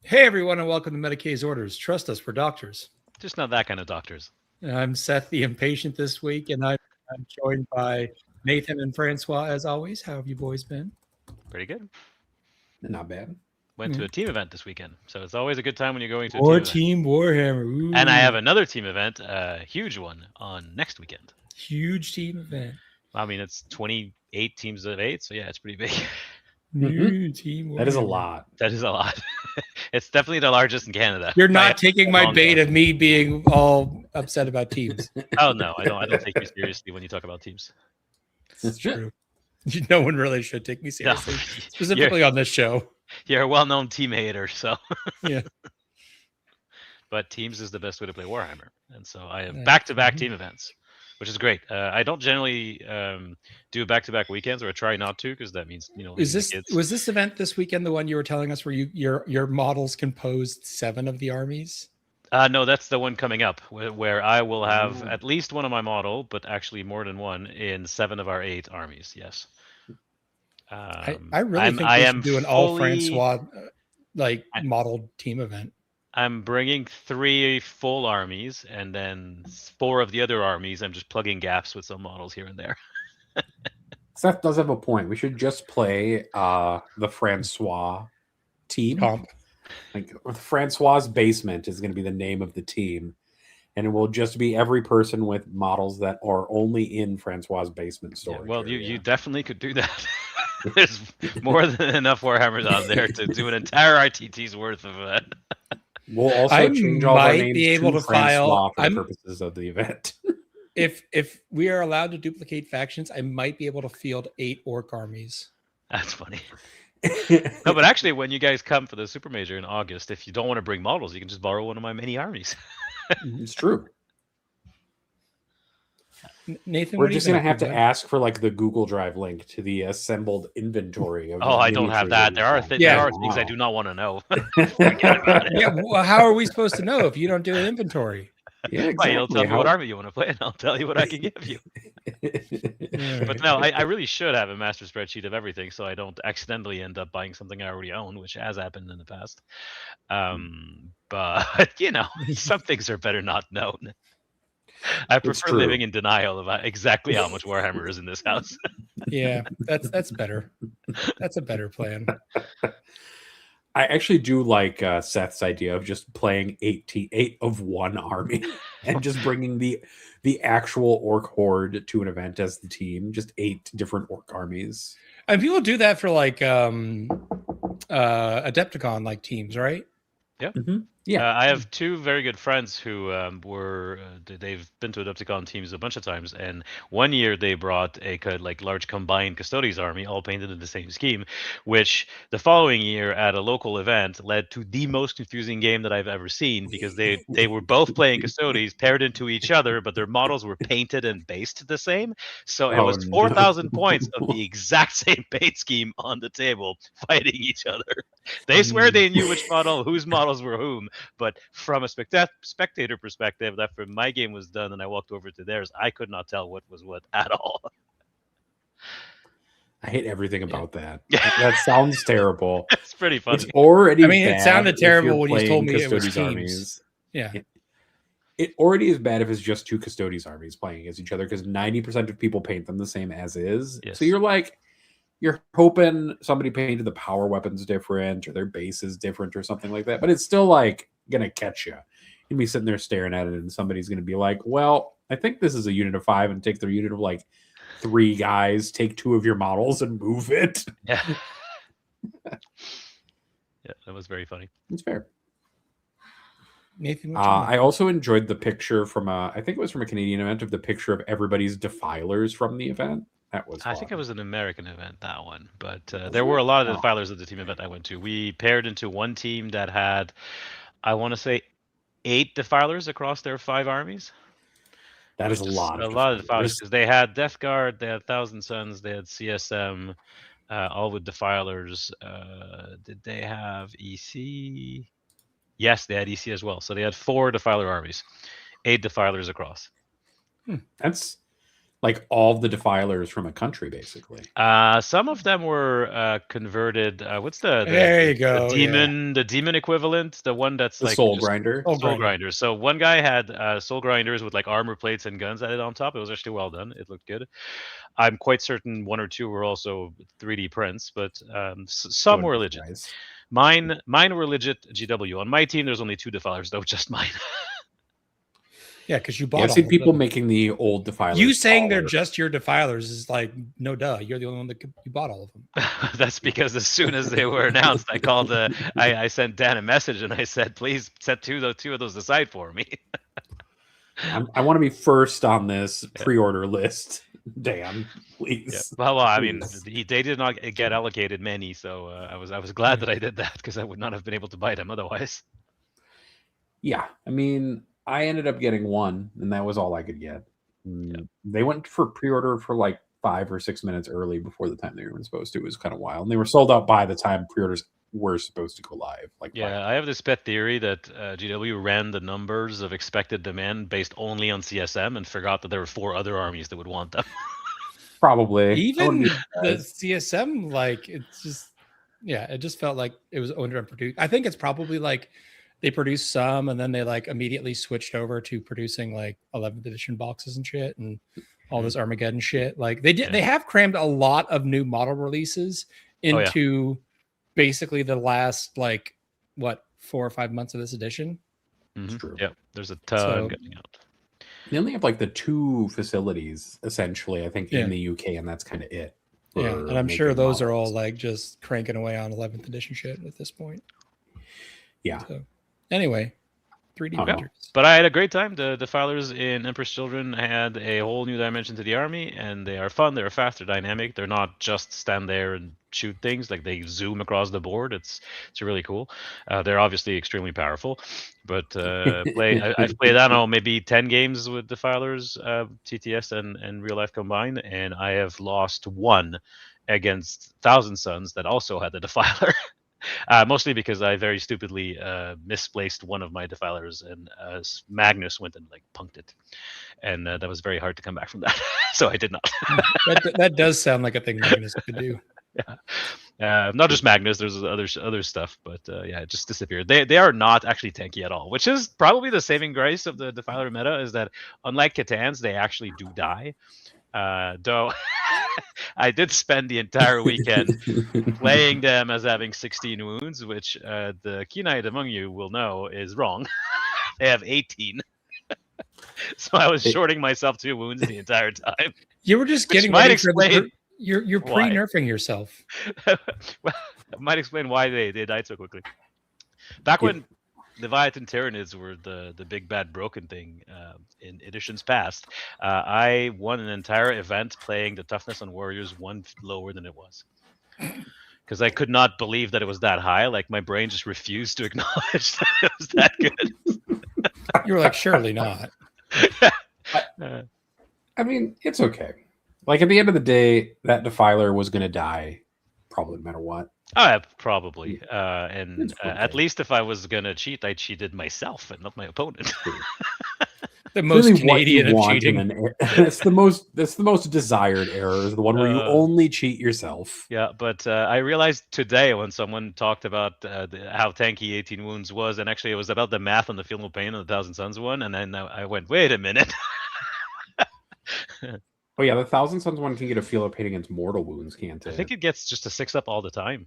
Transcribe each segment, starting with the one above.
Hey everyone, and welcome to Medicae's Orders. Trust us, we're doctors. Just not that kind of doctors. I'm Seth, the impatient, this week, and I'm joined by Nathan and Francois, as always. How have you boys been? Pretty good. Not bad. Went to a team event this weekend, so it's always a good time when you're going to a Or team Team Warhammer. Ooh. event. And I have another team event, a huge one, on next weekend. Huge team event. I mean, it's 28 teams of 8, so yeah, it's pretty big. New Team Warhammer. That is a lot. That is a lot. It's definitely the largest in Canada. You're not taking my bait of me being all upset about teams. Oh no, I don't take you seriously when you talk about teams. It's true. No one really should take me seriously, No. specifically on this show. You're a well-known team hater, so Yeah. But teams is the best way to play Warhammer, and so I have back-to-back team events, which is great. I don't generally do back-to-back weekends, or I try not to, because that means was this event this weekend the one you were telling us where your models composed 7 of the armies? No, that's the one coming up, where I will have at least one of my model, but actually more than one in 7 of our 8 armies. Yes. I really think we should do an all Francois modeled team event. I'm bringing 3 full armies, and then 4 of the other armies. I'm just plugging gaps with some models here and there. Seth does have a point. We should just play the Francois team. Comp. Like Francois' basement is going to be the name of the team, and it will just be every person with models that are only in Francois' basement storage. Yeah, well, you definitely could do that. There's more than enough Warhammers out there to do an entire RTT's worth of it. We'll also change all our names to Francois for the purposes of the event. If we are allowed to duplicate factions, I might be able to field 8 orc armies. That's funny. No, but actually, when you guys come for the Super Major in August, if you don't want to bring models, you can just borrow one of my mini armies. It's true. Nathan, we're just going to have to ask for like the Google Drive link to the assembled inventory. Of I don't have that. There are things I do not want to know. Forget about it. Yeah, well, how are we supposed to know if you don't do an inventory? Yeah, exactly. You'll tell me what army you want to play, and I'll tell you what I can give you. But no, I really should have a master spreadsheet of everything, so I don't accidentally end up buying something I already own, which has happened in the past. But some things are better not known. I prefer living in denial about exactly how much Warhammer is in this house. Yeah, that's better. That's a better plan. I actually do like Seth's idea of just playing 8 of one army and just bringing the actual orc horde to an event as the team. Just 8 different orc armies. And people do that for like Adepticon like teams, right? Yeah. Mm-hmm. Yeah. I have 2 very good friends who they've been to Adepticon teams a bunch of times, and one year they brought a large combined Custodes army, all painted in the same scheme, which the following year at a local event led to the most confusing game that I've ever seen, because they were both playing Custodes paired into each other, but their models were painted and based the same. So it was 4,000 points of the exact same paint scheme on the table fighting each other. They swear they knew which model, whose models were whom. But from a spectator perspective, after my game was done and I walked over to theirs, I could not tell what was what at all. I hate everything about that. That sounds terrible. It's pretty funny. It's already it sounded terrible when you told me it was teams. Armies. Yeah. It already is bad if it's just 2 Custodes armies playing against each other, because 90% of people paint them the same as is. Yes. So you're hoping somebody painted the power weapons different, or their base is different, or something like that. But it's still gonna catch you. You'll be sitting there staring at it, and somebody's gonna be like, "Well, I think this is a unit of 5," and take their unit of 3 guys, take 2 of your models, and move it. Yeah. Yeah, that was very funny. It's fair. Nathan, I also enjoyed the picture from I think it was from a Canadian event, of the picture of everybody's Defilers from the event. That was fun. I think it was an American event, that one. But there were a lot of Defilers at the team event I went to. We paired into one team that had, I want to say, 8 Defilers across their 5 armies. That is a lot of Defilers, because they had Death Guard, they had Thousand Suns, they had CSM, all with Defilers. Did they have EC? Yes, they had EC as well. So they had 4 Defiler armies, 8 Defilers across. That's Like all the Defilers from a country, basically. Some of them were converted. What's the There you go, the demon equivalent, the one that's The like Soul just Grinder. soul grinders. So one guy had soul grinders with like armor plates and guns added on top. It was actually well done. It looked good. I'm quite certain one or two were also 3D prints, but some were legit. Guys. Mine were legit GW. On my team, there's only 2 Defilers, though, just mine. Yeah, because you bought. Yeah, I've all seen of people them. making the old Defilers. You saying they're taller. just your Defilers is like, no duh. You're the only one that you bought all of them. That's because as soon as they were announced, I called. I sent Dan a message and I said, "Please set two of those aside for me." I want to be first on this pre-order list, Dan. Please. Yeah. Well, I mean, Please. they did not get allocated many, so I was glad that I did that because I would not have been able to buy them otherwise. Yeah, I mean, I ended up getting one, and that was all I could get. They went for pre-order for like 5 or 6 minutes early before the time they were supposed to. It was kind of wild, and they were sold out by the time pre-orders were supposed to go live. Like, Yeah, I have this pet theory that GW ran the numbers of expected demand based only on CSM and forgot that there were 4 other armies that would want them. probably Even the CSM, like, it's just, it just felt like it was underproduced. I think it's probably like they produced some and then they like immediately switched over to producing like 11th edition boxes and shit and all this Armageddon shit. Like they have crammed a lot of new model releases into basically the last like 4 or 5 months of this edition. Mm-hmm. True. Yeah, there's a ton going out. They only have like the 2 facilities essentially, I think, in the UK, and that's kind of it. Yeah, and I'm sure those are all like just cranking away on 11th edition shit at this point. Yeah. So, anyway, 3D printers. But I had a great time. The Defilers in Emperor's Children had a whole new dimension to the army, and they are fun. They're fast. They're dynamic. They're not just stand there and shoot things. Like they zoom across the board. It's really cool. They're obviously extremely powerful. But I've played, I don't know, maybe 10 games with Defilers, TTS and real life combined, and I have lost 1 against Thousand Suns that also had the Defiler. Mostly because I very stupidly misplaced one of my Defilers, and Magnus went and like punked it, and that was very hard to come back from that. So I did not. that does sound like a thing Magnus could do. Yeah, not just Magnus. There's other stuff, but it just disappeared. They are not actually tanky at all, which is probably the saving grace of the Defiler meta. Is that unlike Catans, they actually do die. Though I did spend the entire weekend playing them as having 16 wounds, which the keen-eyed among you will know is wrong. They have 18. So I was shorting myself 2 wounds the entire time. You were just getting ready for you're pre-nerfing yourself. Well, it might explain why they died so quickly. Back when Leviathan Tyranids were the big bad broken thing in editions past, I won an entire event playing the toughness on warriors 1 lower than it was. Because I could not believe that it was that high. Like my brain just refused to acknowledge that it was that good. You were like, surely not. I mean, it's okay. Like at the end of the day, that Defiler was going to die, probably no matter what. Probably. And at least if I was going to cheat, I cheated myself and not my opponent. The most really Canadian of cheating. That's the most desired error, is the one where you only cheat yourself. Yeah, but I realized today when someone talked about how tanky 18 wounds was, and actually it was about the math on the Feel No Pain and the Thousand Suns one, and then I went, wait a minute. Oh yeah, the Thousand Suns one can get a Feel No Pain against mortal wounds, can't it? I think it gets just a 6-up all it is,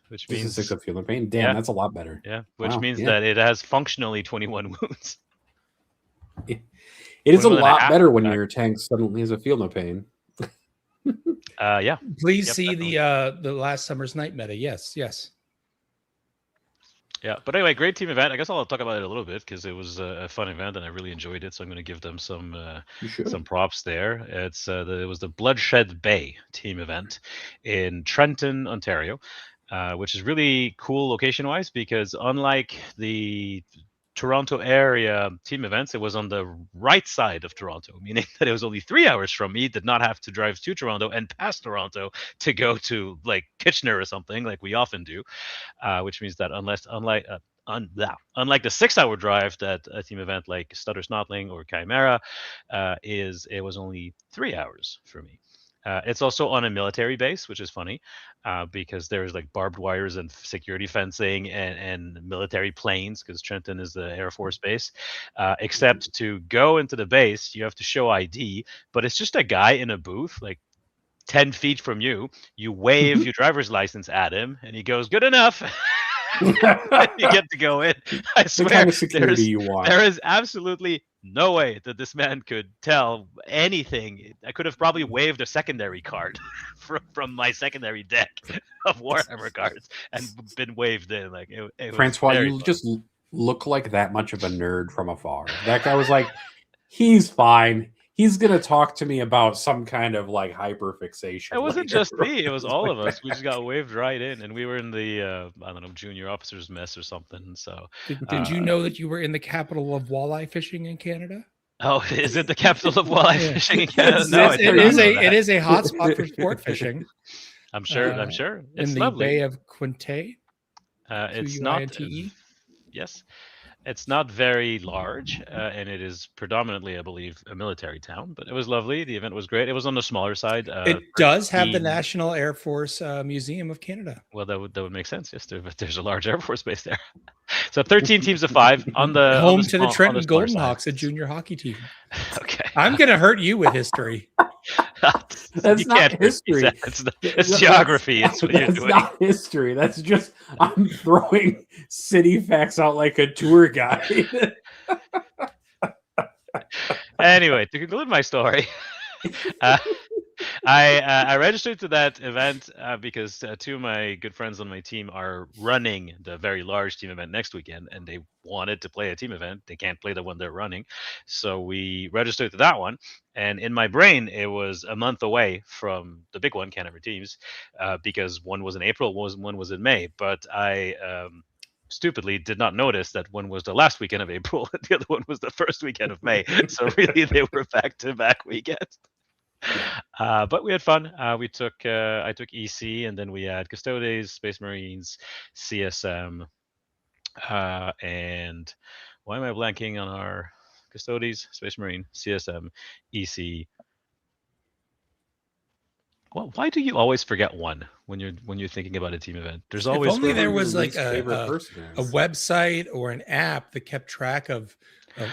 which means a 6-up Feel No Pain. Damn, that's a lot better. Yeah, which means that it has functionally 21 wounds. It is a lot better when your tank suddenly has a Feel No Pain. Yeah. Please see the last summer's night meta. Yes. Yeah, but anyway, great team event. I guess I'll talk about it a little bit because it was a fun event and I really enjoyed it. So I'm going to give them some props there. It was the Bloodshed Bay team event in Trenton, Ontario, which is really cool location-wise because unlike the Toronto area team events, it was on the right side of Toronto, meaning that it was only 3 hours from me. Did not have to drive to Toronto and past Toronto to go to like Kitchener or something like we often do, which means that unlike the 6-hour drive that a team event like Stutter Snotling or Chimera it was only 3 hours for me. It's also on a military base, which is funny because there's like barbed wires and security fencing and military planes because Trenton is the Air Force base. Except to go into the base, you have to show ID, but it's just a guy in a booth, like 10 feet from you. You wave your driver's license at him, and he goes, "Good enough." You get to go in. I The swear, kind of security you want. there is absolutely no way that this man could tell anything. I could have probably waved a secondary card from my secondary deck of Warhammer cards and been waved in. Like it Francois, was you just look like that much of a nerd from afar. That guy was like, he's fine. He's gonna talk to me about some kind of like hyperfixation. It wasn't later. just me; it was all of us. We just got waved right in, and we were in the I don't know, junior officers mess or something. So, Did you know that you were in the capital of walleye fishing in Canada? oh, is it the capital of walleye Yeah. fishing in Canada? Yes, No, yes, I it did not is know a that. it is a hotspot for sport fishing. I'm sure. uh, I'm sure. It's in the lovely. Bay of Quinte. It's not. Quinte. Yes, it's not very large, and it is predominantly, I believe, a military town. But it was lovely. The event was great. It was on the smaller side. It does have the 13 National Air Force Museum of Canada. Well, that would make sense. Yes, there's a large Air Force base there. So 13 teams of 5 on the Home on to the on Trenton smaller Golden side. Hawks, a junior hockey team. Okay. I'm gonna hurt you with history. That's You not can't really history. say that. It's geography. It's what you're That's doing. not history. That's just I'm throwing city facts out like a tour guide. Anyway, to conclude my story, I registered to that event because 2 of my good friends on my team are running the very large team event next weekend, and they wanted to play a team event. They can't play the one they're running, so we registered to that one. And in my brain, it was a month away from the big one, Canada Teams, because one was in April, one was in May. But I stupidly did not notice that one was the last weekend of April, and the other one was the first weekend of May. So really, they were back-to-back weekends. But we had fun. I took EC, and then we had Custodes, Space Marines, CSM, and why am I blanking on our Custodes, Space Marine, CSM, EC? Well, why do you always forget one when you're thinking about a team event? There's If always only one. there was Your like least favorite a person a is. website or an app that kept track of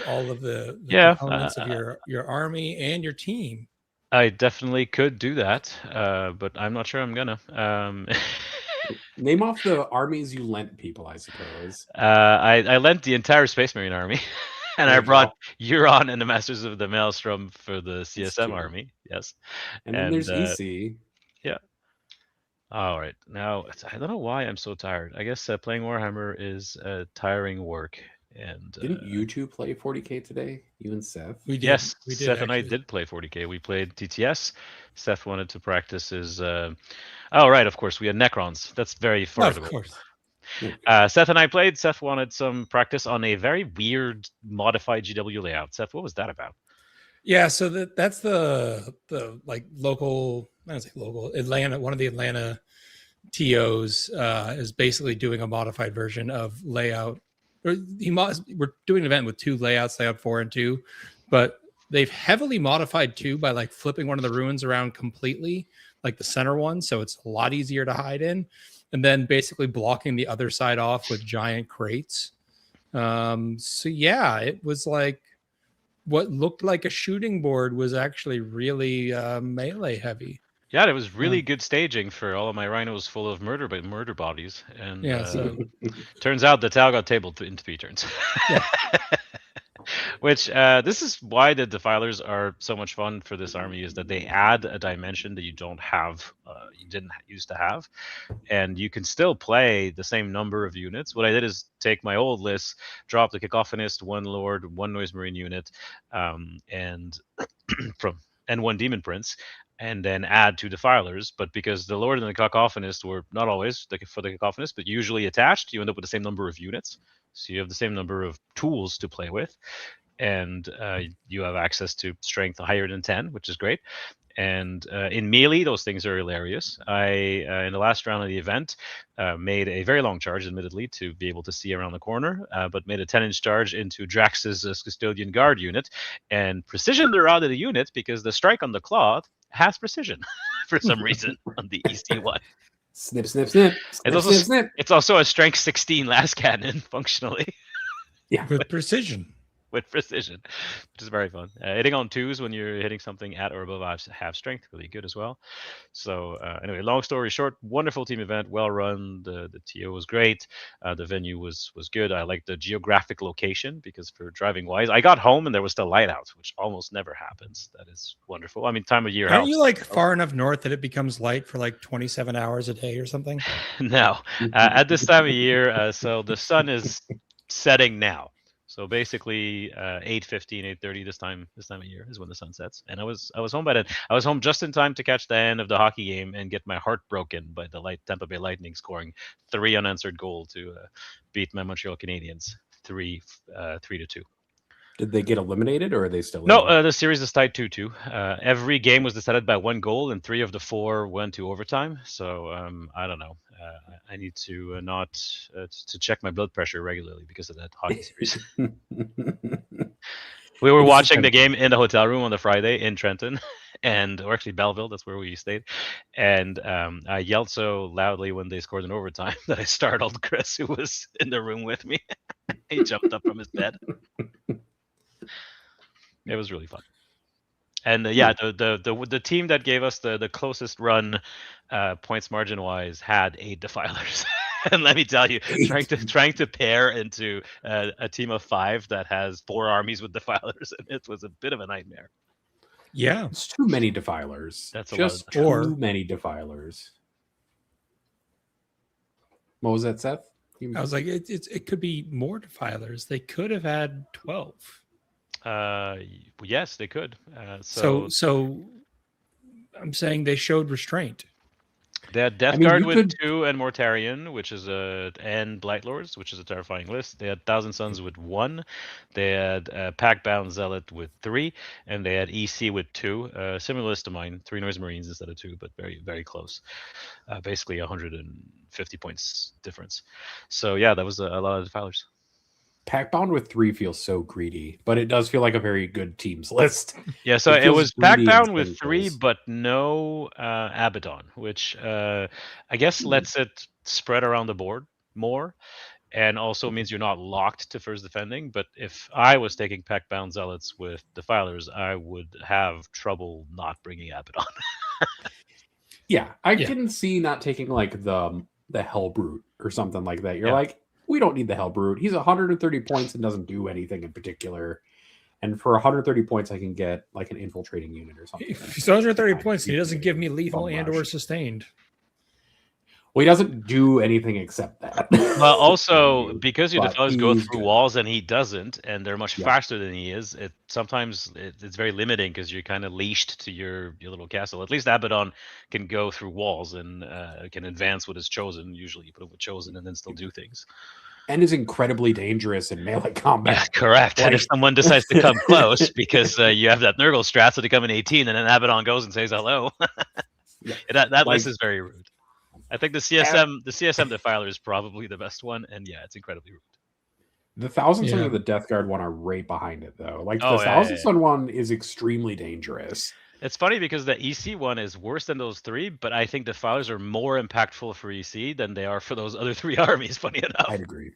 all of the Yeah, components of your army and your team. I definitely could do that, but I'm not sure I'm gonna. Name off the armies you lent people, I suppose. I lent the entire Space Marine army, and There I you brought go. Euron and the Masters of the Maelstrom for the That's CSM two. army. Yes. And then there's EC. All right. Now I don't know why I'm so tired. I guess playing Warhammer is tiring work. And Didn't you two play 40K today? You and Seth? We did. yes, we did. Seth and I actually. did play 40K. We played TTS. Seth wanted to practice his. Oh right, of course we had Necrons. That's very Of formidable. course. Seth and I played. Seth wanted some practice on a very weird modified GW layout. Seth, what was that about? Yeah, so that's the like local, I don't say local, Atlanta, one of the Atlanta TOs is basically doing a modified version of layout. We're doing an event with 2 layouts, layout 4 and 2, but they've heavily modified 2 by like flipping one of the ruins around completely, like the center one, so it's a lot easier to hide in, and then basically blocking the other side off with giant crates. So yeah, it was like what looked like a shooting board was actually really melee heavy. Yeah, it was really good staging for all of my rhinos full of murder bodies. And Yeah, so turns out the Tau got tabled in 3 turns. Yeah. Which this is why the Defilers are so much fun for this army, is that they add a dimension that you don't have, you didn't used to have, and you can still play the same number of units. What I did is take my old list, drop the Cacophonist, 1 Lord, 1 Noise Marine unit, and 1 Demon Prince, and then add 2 Defilers. But because the Lord and the Cacophonist were not always for the Cacophonist, but usually attached, you end up with the same number of units. So you have the same number of tools to play with. and you have access to strength higher than 10, which is great. And in melee, those things are hilarious. I, in the last round of the event, made a very long charge, admittedly, to be able to see around the corner, but made a 10-inch charge into Drax's Custodian Guard unit and precisioned her out of the unit because the strike on the claw has precision for some reason on the EC1. Snip, snip, snip. It's also a strength 16 last cannon, functionally. Yeah. With precision. With precision, which is very fun. Hitting on 2s when you're hitting something at or above half strength, really good as well. So anyway, long story short, wonderful team event, well run. The TO was great. The venue was good. I liked the geographic location because for driving wise, I got home and there was still light out, which almost never happens. That is wonderful. I mean, time of year. Aren't you like far enough north that it becomes light for like 27 hours a day or something? No, at this time of year, so the sun is setting now. So basically, 8:15, 8:30 this time of year is when the sun sets, and I was home by then. I was home just in time to catch the end of the hockey game and get my heart broken by the Tampa Bay Lightning scoring 3 unanswered goals to beat my Montreal Canadiens 3-2. Did they get eliminated, or are they still? No, the series is tied 2-2. Every game was decided by 1 goal, and 3 of the 4 went to overtime. So I don't know. I need to not to check my blood pressure regularly because of that hockey series. We were watching the game in the hotel room on the Friday in Trenton, or actually Belleville. That's where we stayed. And I yelled so loudly when they scored in overtime that I startled Chris, who was in the room with me. He jumped up from his bed. It was really fun. And the team that gave us the closest run points margin wise had 8 Defilers. And let me tell you, trying to pair into a team of 5 that has 4 armies with Defilers, it was a bit of a nightmare. Yeah, it's too many Defilers. That's just too many Defilers. What was that, Seth? I was like, it could be more Defilers. They could have had 12. Yes, they could. So I'm saying they showed restraint. They had Death Guard with 2 and Mortarion, which is and Blightlords, which is a terrifying list. They had Thousand Sons with 1. They had Packbound Zealot with 3, and they had EC with 2. Similar list to mine, 3 Noise Marines instead of 2, but very, very close. Basically 150 points difference. So yeah, that was a lot of Defilers. Packbound with 3 feels so greedy, but it does feel like a very good team's list. Yeah, so it was Packbound with 3, but no Abaddon, which I guess lets it spread around the board more, and also means you're not locked to first defending. But if I was taking Packbound Zealots with Defilers, I would have trouble not bringing Abaddon. Yeah, I can see not taking like the Hellbrute or something like that. You're like, we don't need the Hellbrute. He's 130 points and doesn't do anything in particular. And for 130 points, I can get like an infiltrating unit or something. If he's 130 points, he doesn't give me lethal and or sustained. Well, he doesn't do anything except that. Well, also, because your Defilers go through walls and he doesn't, and they're much faster than he is, sometimes it's very limiting because you're kind of leashed to your little castle. At least Abaddon can go through walls and can advance with his Chosen. Usually you put him with Chosen and then still do things. And is incredibly dangerous in melee combat. Yeah, correct. And if someone decides to come close because you have that Nurgle strat, so they come in 18 and then Abaddon goes and says hello. That list is very rude. I think the CSM Defiler is probably the best one, and yeah, it's incredibly rude. The Thousand Son of the Death Guard one are right behind it, though. Like the Thousand Son one is extremely dangerous. It's funny because the EC one is worse than those 3, but I think Defilers are more impactful for EC than they are for those other 3 armies. Funny enough, I'd agree.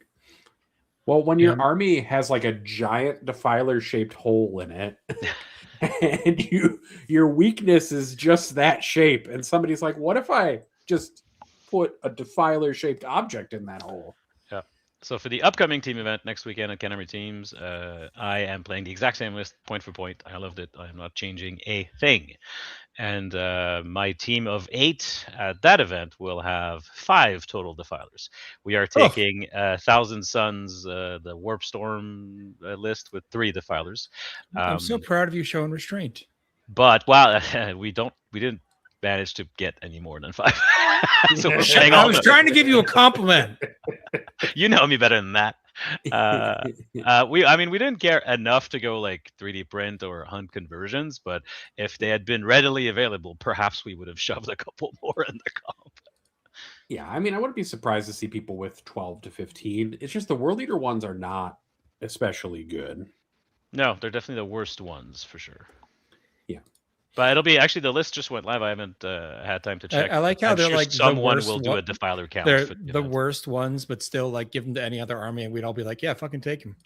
Well, when your army has like a giant Defiler-shaped hole in it. And your weakness is just that shape, and somebody's like, "What if I just put a Defiler-shaped object in that hole?" Yeah. So for the upcoming team event next weekend at Canterbury Teams, I am playing the exact same list, point for point. I loved it. I am not changing a thing. And my team of 8 at that event will have 5 total Defilers. We are taking Thousand Sons, the Warp Storm list with 3 Defilers. I'm so proud of you showing restraint. But we didn't manage to get any more than 5. So I was trying to give you a compliment. You know me better than that. We didn't care enough to go like 3D print or hunt conversions, but if they had been readily available, perhaps we would have shoved a couple more in the comp. Yeah, I mean, I wouldn't be surprised to see people with 12 to 15. It's just the world leader ones are not especially good. No, they're definitely the worst ones for sure. Yeah. But it'll be actually the list just went live. I haven't had time to check. I like how I'm they're sure like the someone worst will do a defiler count. They're for the event. worst ones, but still like give them to any other army, and we'd all be like, yeah, fucking take him.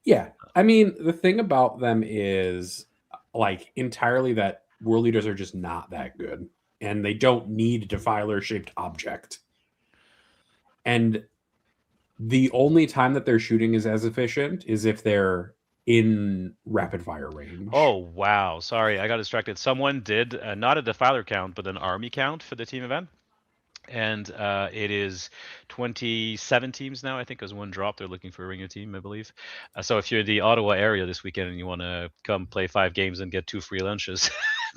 Yeah. I mean, the thing about them is like entirely that world leaders are just not that good, and they don't need a defiler shaped object. And the only time that their shooting is as efficient is if they're in rapid fire range. Oh, wow. Sorry, I got distracted. Someone did not a defiler count, but an army count for the team event. And it is 27 teams now, I think, because one drop. They're looking for a ringer team, I believe. So if you're in the Ottawa area this weekend and you want to come play 5 games and get 2 free lunches,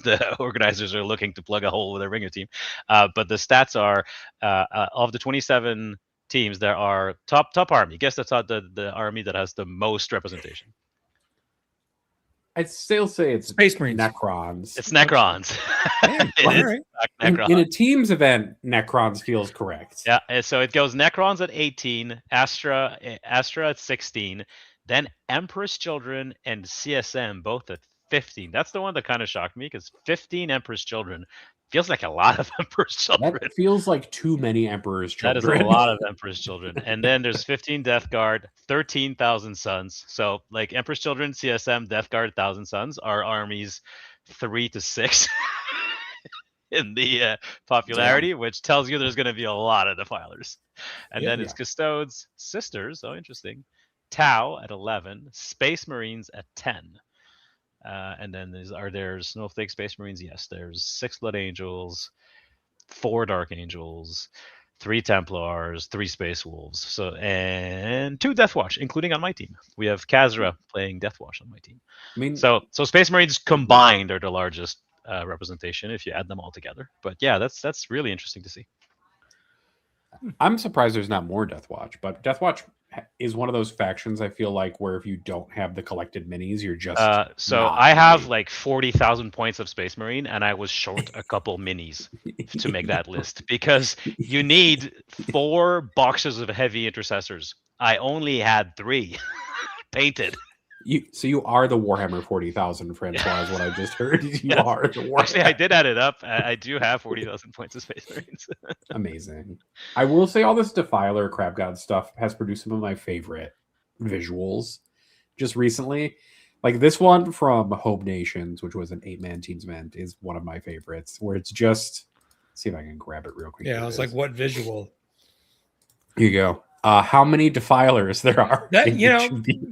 the organizers are looking to plug a hole with a ringer team. But the stats are of the 27 teams, there are top army. Guess that's not the army that has the most representation. I'd still say it's Space Marines. Necrons. It's Necrons. Damn, It all is right. Necrons. In a teams event, Necrons feels correct. Yeah, and so it goes Necrons at 18, Astra at 16, then Empress Children and CSM both at 15. That's the one that kind of shocked me because 15 Empress Children feels like a lot of Empress Children. That feels like too many Emperor's That Children. is a lot of Empress Children. And then there's 15 Death Guard, 13,000 Sons. So like Empress Children, CSM, Death Guard, 1,000 Sons are armies 3 to 6 in the popularity, which tells you there's going to be a lot of Defilers. And then it's Custodes, Sisters, so interesting, Tau at 11, Space Marines at 10. And then there's Snowflake Space Marines? Yes, there's 6 Blood Angels, 4 Dark Angels, 3 Templars, 3 Space Wolves, and 2 Death Watch, including on my team. We have Kazra playing Death Watch on my team. I mean, so Space Marines combined are the largest representation if you add them all together. But yeah, that's really interesting to see. I'm surprised there's not more Death Watch, but Death Watch is one of those factions I feel like where if you don't have the collected minis, you're just so I have like 40,000 points of Space Marine, and I was short a couple minis to make that list because you need 4 boxes of heavy intercessors. I only had 3 painted. So you are the Warhammer 40,000, Francois, is what I just heard. You are the Warhammer. Actually, I did add it up. I do have 40,000 points of Space Marines. Amazing. I will say all this Defiler Crab God stuff has produced some of my favorite visuals just recently. Like this one from Hope Nations, which was an 8-man teams event, is one of my favorites, where it's just, let's see if I can grab it real quick. Yeah, I was like, what visual? Here you go. How many Defilers there are? That,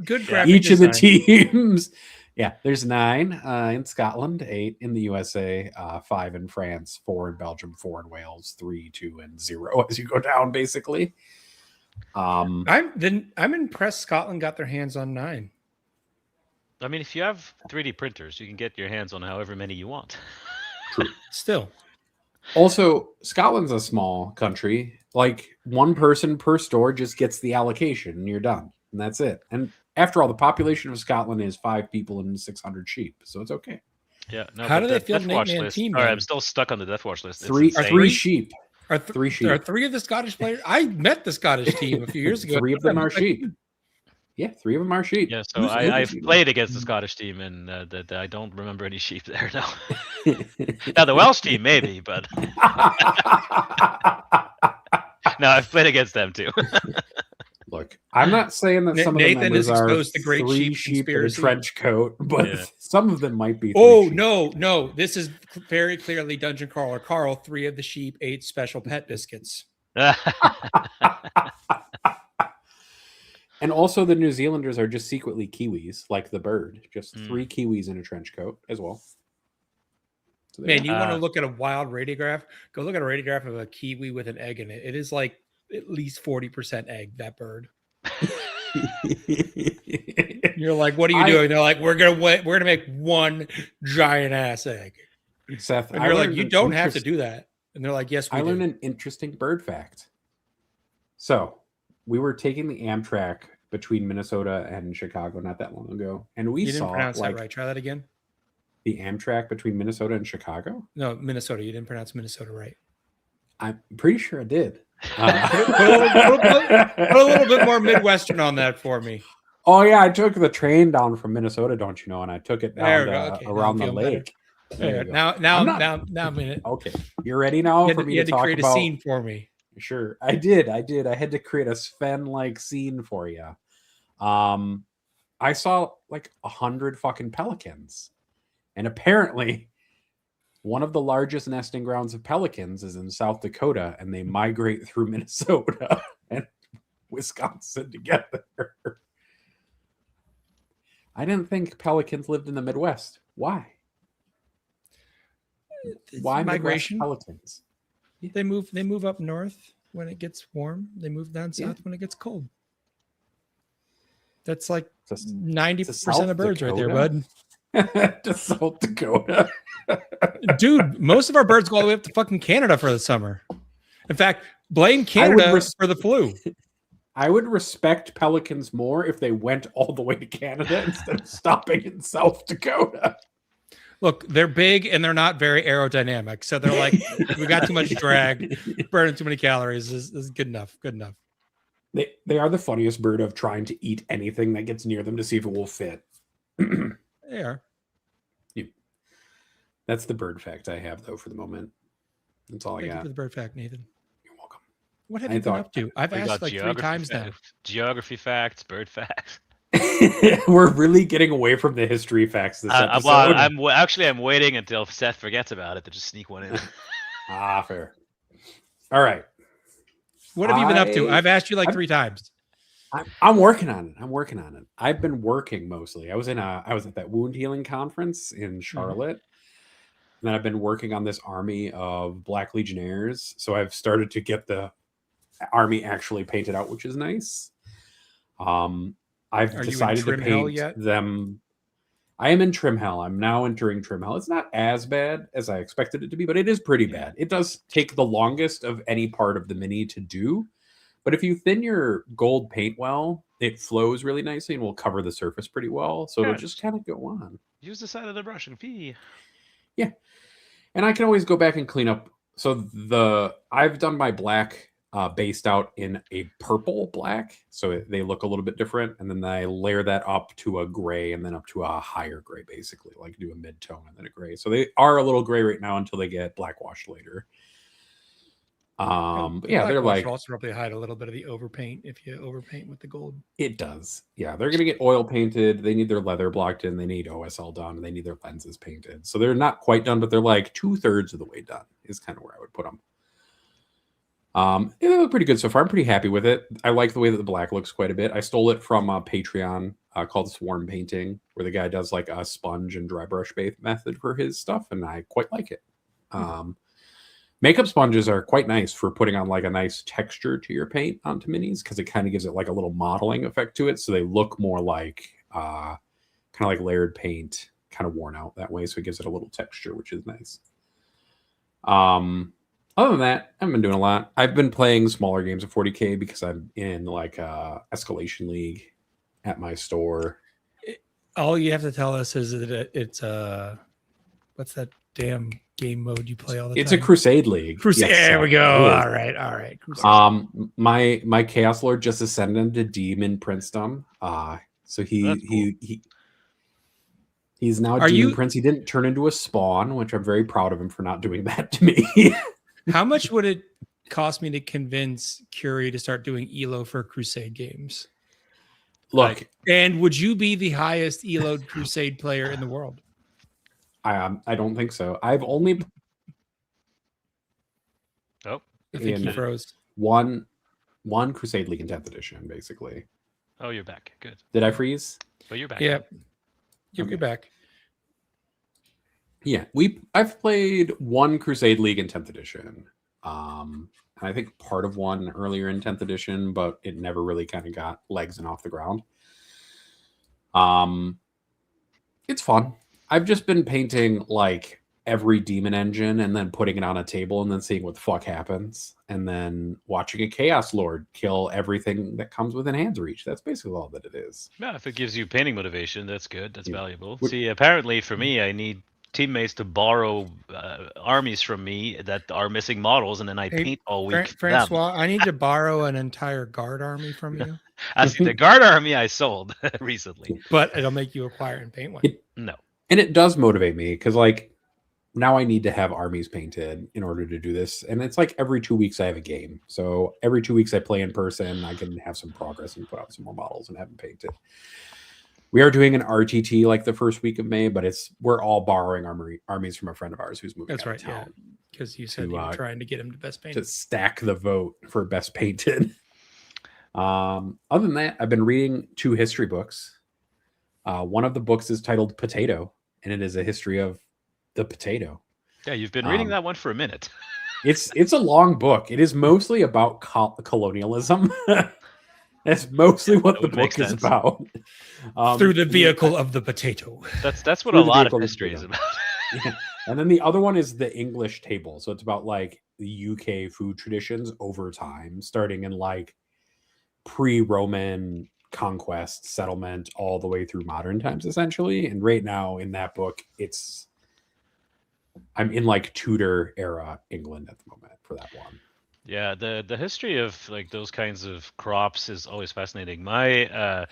good graphic each design. of the teams. Yeah, there's 9 in Scotland, 8 in the USA, 5 in France, 4 in Belgium, 4 in Wales, 3, 2, and 0 as you go down, basically. I'm impressed Scotland got their hands on 9. I mean, if you have 3D printers, you can get your hands on however many you want. True. Still. Also, Scotland's a small country. Like, one person per store just gets the allocation, and you're done. And that's it. And after all, the population of Scotland is 5 people and 600 sheep, so it's okay. Yeah. No, how do they feel Death Watch an 8-man list? team? All right, I'm still stuck on the Death Watch list. 3 sheep. Are 3 sheep. Are 3 of the Scottish players? I met the Scottish team a few years ago. 3 of them are sheep. Yeah, 3 of them are sheep. Yeah, so I've played against the Scottish team, and I don't remember any sheep there now. Now the Welsh team maybe, but no, I've played against them too. Look, I'm not saying that some Nathan of the members has are exposed the great 3 sheep sheep in a conspiracy. trench coat, but some of them might be. 3 Oh sheep. no! This is very clearly Dungeon Crawler. Carl, 3 of the sheep, 8 special pet biscuits. And also, the New Zealanders are just secretly Kiwis, like the bird. Just 3 Kiwis in a trench coat as well. So Man, you want to look at a wild radiograph? Go look at a radiograph of a kiwi with an egg in it. It is like at least 40% egg, that bird. You're like, what are you doing? They're like, we're gonna make one giant ass egg. Seth, And you're like, you don't have to do that. And they're like, yes, we learned do. an interesting bird fact. So, we were taking the Amtrak between Minnesota and Chicago not that long ago, and we You didn't saw pronounce like that right. Try that again. the Amtrak between Minnesota and Chicago. No, Minnesota. You didn't pronounce Minnesota right. I'm pretty sure I did. Put a little bit more Midwestern on that for me. Oh yeah, I took the train down from Minnesota, don't you know? And I took it There down we go. to Okay, now I'm around the feeling better. lake. There There, you go. now, I'm not- now, I'm in it. Okay, you're ready now You for had, me you had to to talk create about. a scene for me. Sure, I did. I had to create a Sven-like scene for you. I saw like 100 fucking pelicans, and apparently, one of the largest nesting grounds of pelicans is in South Dakota, and they migrate through Minnesota and Wisconsin together. I didn't think pelicans lived in the Midwest. Why? Why Midwest migration? pelicans? They move up north when it gets warm. They move down south when it gets cold. That's like 90% of birds right there, bud. To South Dakota. Dude, most of our birds go all the way up to fucking Canada for the summer. In fact, blame Canada for the flu. I would respect pelicans more if they went all the way to Canada instead of stopping in South Dakota. Look, they're big and they're not very aerodynamic. So they're like, we got too much drag, burning too many calories. This is good enough. Good enough. They are the funniest bird of trying to eat anything that gets near them to see if it will fit. They are. That's the bird fact I have, though, for the moment. That's all I Thank you got. for the bird fact, Nathan. You're welcome. What have you been up to? I've We asked got like 3 times now. Geography facts, bird facts. We're really getting away from the history facts this episode. I'm waiting until Seth forgets about it to just sneak one in. Fair. All right. What have you been up to? I've asked you like 3 times. I'm working on it. I've been working mostly. I was at that wound healing conference in Charlotte. And then I've been working on this army of Black Legionnaires. So I've started to get the army actually painted out, which is nice. I've decided to paint them. I am in Trim Hell. I'm now entering Trim Hell. It's not as bad as I expected it to be, but it is pretty bad. It does take the longest of any part of the mini to do. But if you thin your gold paint well, it flows really nicely and will cover the surface pretty well. So it'll just kind of go on. Use the side of the brush and pee. Yeah. And I can always go back and clean up. So I've done my black based out in a purple black. So they look a little bit different. And then I layer that up to a gray and then up to a higher gray, basically, like do a mid-tone and then a gray. So they are a little gray right now until they get black washed later. But yeah, they're like also probably hide a little bit of the overpaint if you overpaint with the gold. It does. Yeah, they're gonna get oil painted. They need their leather blocked in. They need OSL done. And they need their lenses painted. So they're not quite done, but they're like 2/3 of the way done. Is kind of where I would put them. They look pretty good so far. I'm pretty happy with it. I like the way that the black looks quite a bit. I stole it from a Patreon called Swarm Painting, where the guy does like a sponge and dry brush method for his stuff, and I quite like it. Makeup sponges are quite nice for putting on like a nice texture to your paint onto minis because it kind of gives it like a little modeling effect to it. So they look more like kind of like layered paint, kind of worn out that way. So it gives it a little texture, which is nice. Other than that, I haven't been doing a lot. I've been playing smaller games of 40K because I'm in like Escalation League at my store. All you have to tell us is that it's what's that damn game mode you play all the time? It's a Crusade League. Crusade. Yes, there we go. All right. Crusade. My Chaos Lord just ascended to Demon Princedom. So he's now Demon Prince. He didn't turn into a spawn, which I'm very proud of him for not doing that to me. How much would it cost me to convince Curie to start doing ELO for Crusade games? Look, and would you be the highest ELO'd Crusade player in the world? I don't think so. I've only I think he froze. One Crusade League in 10th edition, basically. Oh, you're back. Good. Did I freeze? But you're back. Yeah. You're back. Yeah, I've played one Crusade League in 10th edition. And I think part of one earlier in 10th edition, but it never really kind of got legs and off the ground. It's fun. I've just been painting like every demon engine and then putting it on a table and then seeing what the fuck happens, and then watching a Chaos Lord kill everything that comes within hand's reach. That's basically all that it is. Yeah, if it gives you painting motivation, that's good. That's Yeah. valuable. Would- See, apparently for me, I need teammates to borrow armies from me that are missing models, and then I Hey, paint all week. for them. Francois, I need to borrow an entire guard army from you, See, the guard army I sold recently. but it'll make you acquire and paint one. No. And it does motivate me because, like, now I need to have armies painted in order to do this. And it's like every 2 weeks I have a game. So every 2 weeks I play in person, I can have some progress and put out some more models and have them painted. We are doing an RTT like the first week of May, but we're all borrowing armies from a friend of ours who's moving That's out right, of town because you said you were trying to get him to best paint. to stack the vote for best painted. Other than that, I've been reading 2 history books. One of the books is titled Potato, and it is a history of the potato. Yeah, you've been reading that one for a minute. It's a long book. It is mostly about colonialism. That's mostly what the book is about. Through the vehicle of the potato. That's what Through a the lot of vehicle of history the is potato. about. Yeah. And then the other one is the English table. So it's about like the UK food traditions over time, starting in like pre-Roman conquest, settlement, all the way through modern times, essentially. And right now in that book, I'm in like Tudor era England at the moment for that one. Yeah, the history of like those kinds of crops is always fascinating. My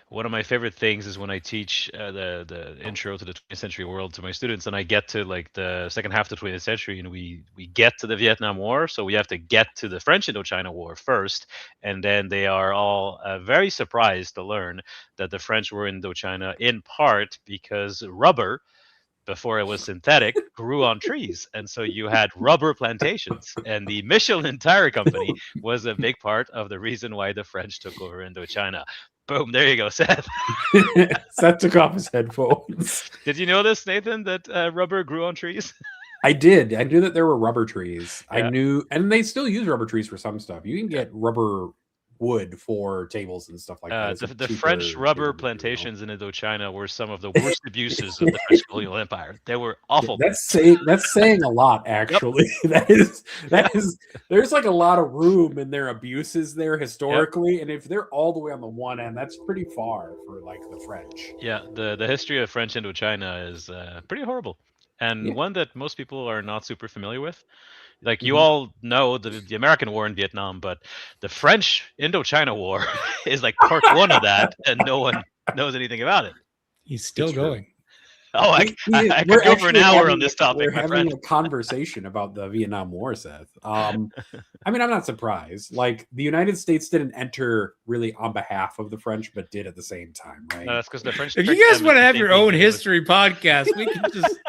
one of my favorite things is when I teach the intro to the 20th century world to my students, and I get to like the second half of the 20th century, and we get to the Vietnam War, so we have to get to the French Indochina War first, and then they are all very surprised to learn that the French were in Indochina in part because rubber, before it was synthetic, grew on trees, and so you had rubber plantations, and the Michelin Tire Company was a big part of the reason why the French took over Indochina. Boom, there you go, Seth. Seth took off his headphones. Did you know this, Nathan, that rubber grew on trees? I did. I knew that there were rubber trees. Yeah. I knew, and they still use rubber trees for some stuff. You can get rubber wood for tables and stuff like that. The French rubber plantations in Indochina were some of the worst abuses of the French colonial empire. They were awful. That's saying a lot, actually. Yep. that is. There's like a lot of room in their abuses there historically, and if they're all the way on the one end, that's pretty far for like the French. Yeah, the history of French Indochina is pretty horrible, and one that most people are not super familiar with. Like you all know the American war in Vietnam, but the French Indochina War is like part 1 of that, and no one knows anything about it. He's still going. Oh, I could go for an hour on this topic. We're having a conversation about the Vietnam War, Seth. I mean, I'm not surprised. Like the United States didn't enter really on behalf of the French, but did at the same time, right? No, that's because the French. If you guys want to have your own history podcast, we can just.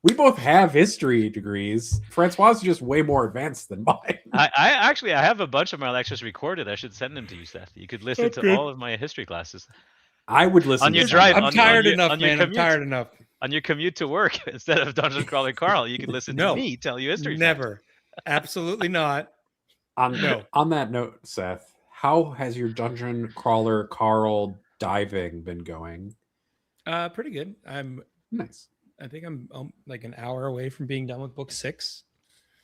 We both have history degrees. Francois is just way more advanced than mine. I have a bunch of my lectures recorded. I should send them to you, Seth. You could listen to all of my history classes. I would listen on your to drive. I'm tired enough, man. I'm tired enough. On your commute to work, instead of Dungeon Crawler Carl, you could listen to me tell you history. Never. Absolutely not. On that note, Seth, how has your Dungeon Crawler Carl diving been going? Pretty good. Nice. I think I'm like an hour away from being done with book 6.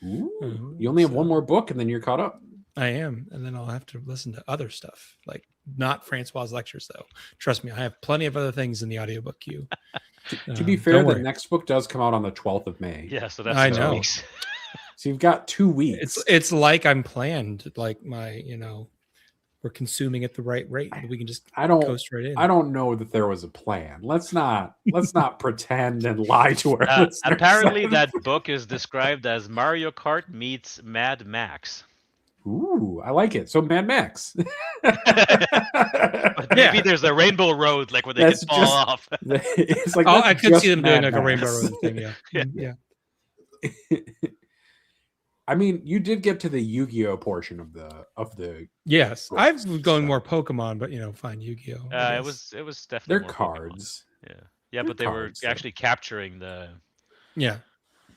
Ooh, you only have one more book and then you're caught up. I am. And then I'll have to listen to other stuff, like not Francois' lectures, though. Trust me, I have plenty of other things in the audiobook queue. To be fair, the next book does come out on the 12th of May. Yeah, so that's 2 weeks. So you've got 2 weeks. It's like I'm planned, like my, we're consuming at the right rate. We can just coast right in. I don't know that there was a plan. Let's not pretend and lie to our listeners. Apparently, that book is described as Mario Kart meets Mad Max. Ooh, I like it. So Mad Max. But maybe there's a Rainbow Road, like where they can fall off. It's like I could see them doing Mad like a Max. Rainbow Road thing. Yeah. I mean, you did get to the Yu-Gi-Oh portion of the. Yes, I've gone more Pokemon, but fine, Yu-Gi-Oh. It was definitely. They're more cards. Pokemon. Yeah, but they were actually capturing the. Yeah,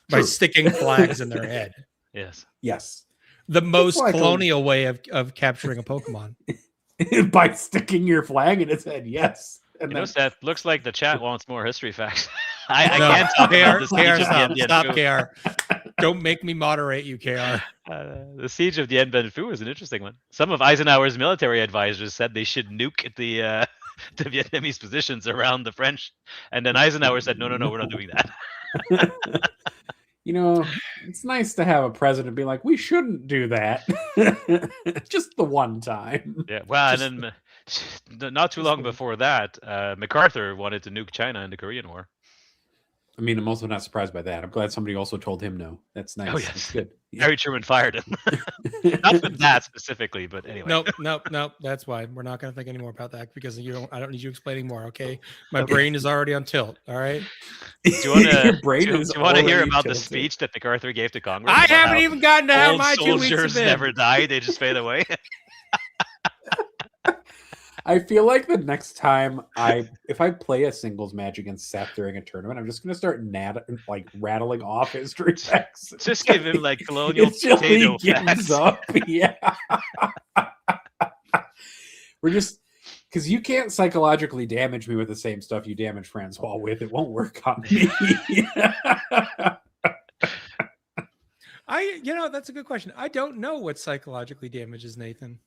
by sticking flags in their head. Yes. The most colonial way of capturing a Pokemon. By sticking your flag in its head, yes. And Seth, looks like the chat wants more history facts. I can't talk about the siege of KR, the stop, Yen KR. Don't make me moderate you, KR. The siege of Dien Bien Phu is an interesting one. Some of Eisenhower's military advisors said they should nuke the the Vietnamese positions around the French, and then Eisenhower said, "No, we're not doing that." You know, it's nice to have a president be like, we shouldn't do that. Just the one time. Yeah, well, and then not too long before that, MacArthur wanted to nuke China in the Korean War. I mean, I'm also not surprised by that. I'm glad somebody also told him no. That's nice. Oh, yes. That's good. Harry Truman fired him. Not for that specifically, but anyway. Nope. That's why we're not going to think any more about that because I don't need you explaining more. Okay, my brain is already on tilt. All right. Do you want to hear about tilted. the speech that MacArthur gave to Congress? I haven't even gotten to how old my 2 weeks have soldiers been. never die; they just fade away. I feel like the next time if I play a singles match against Seth during a tournament, I'm just going to start rattling off history facts. Just give him like colonial Until he potato gives facts. up. Yeah. We're just because you can't psychologically damage me with the same stuff you damage Francois with. It won't work on me. That's a good question. I don't know what psychologically damages Nathan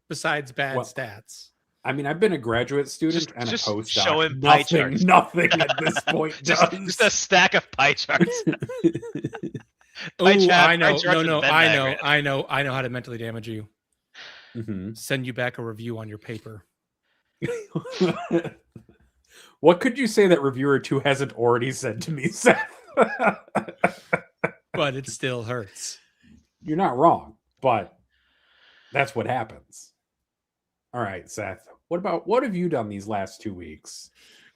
besides bad stats. I mean, I've been a graduate student and a postdoc. Show him pie charts. Nothing at this point just a stack of pie charts. I know. No, I know how to mentally damage you. Mm-hmm. Send you back a review on your paper. What could you say that reviewer 2 hasn't already said to me, Seth? But it still hurts. You're not wrong, but that's what happens. All right, Seth. What have you done these last 2 weeks?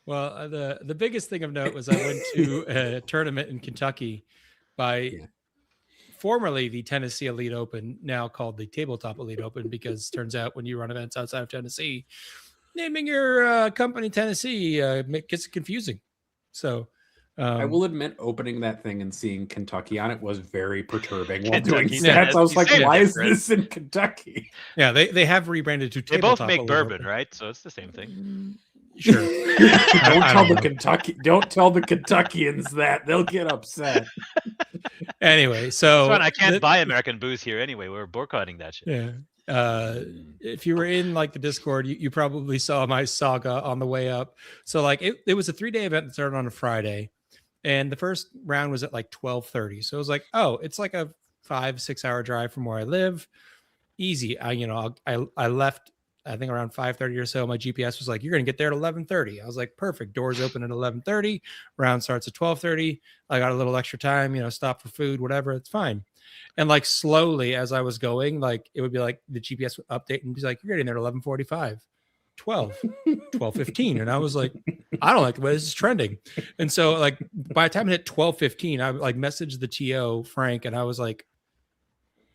Well, the biggest thing of note was I went to a tournament in Kentucky formerly the Tennessee Elite Open, now called the Tabletop Elite Open, because turns out when you run events outside of Tennessee, naming your company Tennessee gets confusing. So I will admit, opening that thing and seeing Kentucky on it was very perturbing while Kentucky doing stats. I was like, why is different. this in Kentucky? Yeah, they have rebranded to They Tabletop both make Elite bourbon, Open. right? So it's the same thing. Sure. Don't tell the Kentuckians that. They'll get upset. Anyway, so I can't buy American booze here anyway. We're boycotting that shit. Yeah. If you were in like the Discord, you probably saw my saga on the way up. So like it was a 3-day event that started on a Friday, and the first round was at like 12:30. So it was like, oh, it's like a 5-6 hour drive from where I live. Easy. I left, I think around 5:30 or so. My GPS was like, you're going to get there at 11:30. I was like, perfect. Doors open at 11:30. Round starts at 12:30. I got a little extra time, stop for food, whatever. It's fine. And like slowly as I was going, like it would be like the GPS would update and be like, you're getting there at 11:45, 12:15. And I was like, I don't like the way this is trending. And so like by the time it hit 12:15, I like messaged the TO Frank, and I was like,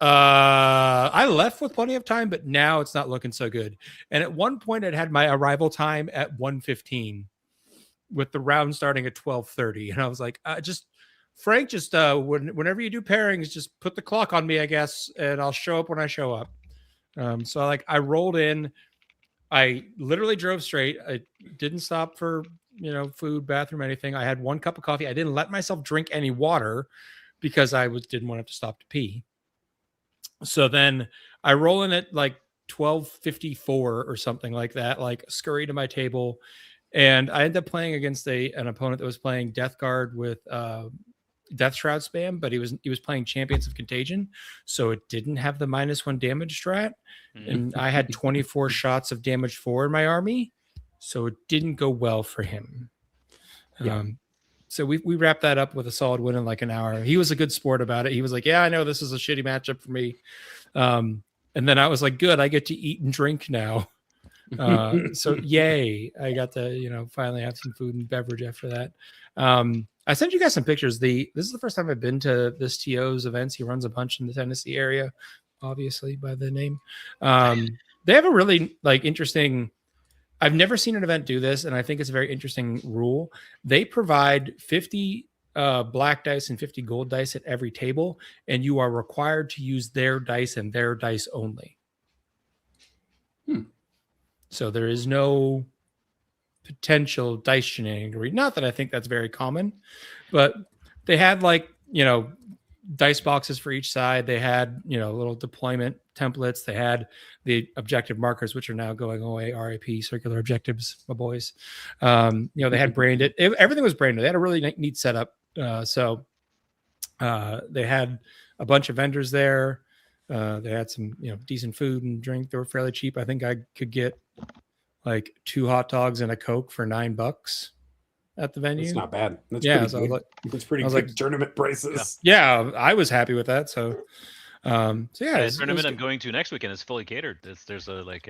I left with plenty of time, but now it's not looking so good. And at one point it had my arrival time at 1:15 with the round starting at 12:30. And I was like, Frank, whenever you do pairings, just put the clock on me, I guess, and I'll show up when I show up. So like I rolled in, I literally drove straight. I didn't stop for, food, bathroom, anything. I had 1 cup of coffee. I didn't let myself drink any water because I didn't want to have to stop to pee. So then I roll in at like 12:54 or something like that, like scurry to my table. And I ended up playing against an opponent that was playing Death Guard with Death Shroud spam, but he was playing Champions of Contagion, so it didn't have the -1 damage strat. And I had 24 shots of damage 4 in my army, so it didn't go well for him. Yeah. So we wrapped that up with a solid win in like an hour. He was a good sport about it. He was like, yeah, I know this is a shitty matchup for me. And then I was like, good, I get to eat and drink now. So yay, I got to, finally have some food and beverage after that. I sent you guys some pictures. This is the first time I've been to this TO's events. He runs a bunch in the Tennessee area, obviously by the name. They have a really interesting, I've never seen an event do this, and I think it's a very interesting rule. They provide 50 black dice and 50 gold dice at every table, and you are required to use their dice and their dice only. So there is no potential dice shenaniganry. Not that I think that's very common, but they had like, dice boxes for each side. They had, little deployment templates. They had the objective markers, which are now going away. RIP, circular objectives, my boys. They had branded. Everything was branded. They had a really neat setup. So they had a bunch of vendors there. They had some, decent food and drink. They were fairly cheap. I think I could get like 2 hot dogs and a Coke for $9 at the venue. That's not bad. That's Yeah, pretty so good. That's pretty good like, tournament prices. Yeah, I was happy with that. So yeah, The tournament I'm going to next weekend is fully catered. There's a really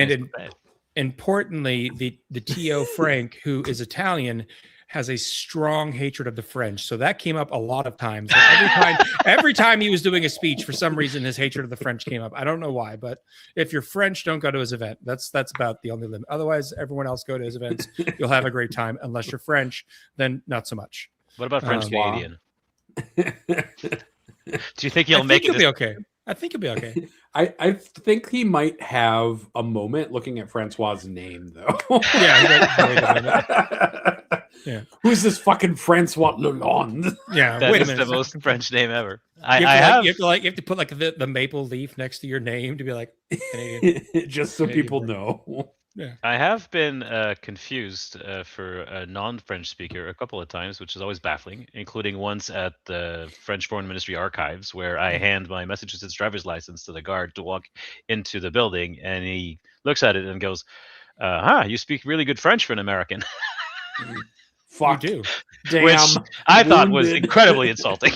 nice buffet. Importantly, the TO Frank, who is Italian, has a strong hatred of the French. So that came up a lot of times. Like every time he was doing a speech, for some reason, his hatred of the French came up. I don't know why, but if you're French, don't go to his event. That's about the only limit. Otherwise, everyone else go to his events. You'll have a great time. Unless you're French, then not so much. What about French Canadian? Do you think he'll make it? He'll be okay. I think he'll be okay. I think he might have a moment looking at Francois' name, though. Yeah. Who's this fucking Francois Lalonde? Yeah, that wait a is minute. the most French name ever. You have to put like the maple leaf next to your name to be like Canadian. Just so Canadian people French. know. Yeah. I have been confused for a non-French speaker a couple of times, which is always baffling, including once at the French Foreign Ministry archives, where I hand my Massachusetts driver's license to the guard to walk into the building, and he looks at it and goes, you speak really good French for an American. Fuck. You do. Damn. Which I thought was wounded. incredibly insulting.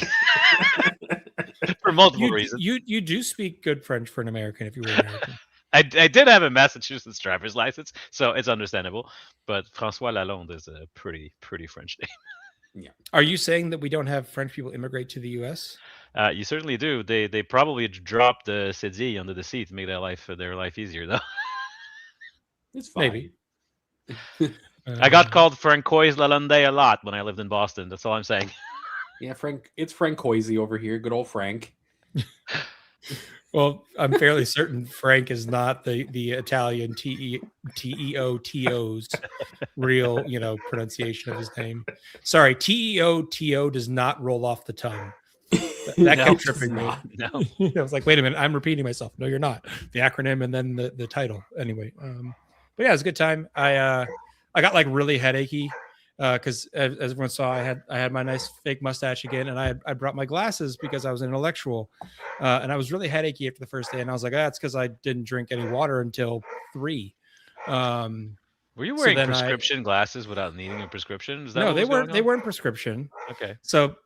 For multiple reasons. You do speak good French for an American if you were American. I did have a Massachusetts driver's license, so it's understandable. But Francois Lalonde is a pretty French name. Yeah. Are you saying that we don't have French people immigrate to the U.S.? You certainly do. They probably dropped the cédille under the seat to make their life easier, though. It's fine. Maybe. I got called Francois Lalonde a lot when I lived in Boston. That's all I'm saying. Yeah, Frank. It's Francoisi over here. Good old Frank. Well, I'm fairly certain Frank is not the Italian TEOTO's real, pronunciation of his name. Sorry, TEOTO does not roll off the tongue. That kept tripping me. No. I was like, wait a minute, I'm repeating myself. No, you're not. The acronym and then the title. Anyway, but yeah, it was a good time. I got like really headachy because as everyone saw, I had my nice fake mustache again, and I brought my glasses because I was an intellectual, and I was really headachy after the first day, and I was like, it's because I didn't drink any water until 3. Were you wearing prescription glasses without needing a prescription? No, they weren't. They weren't prescription. Okay. So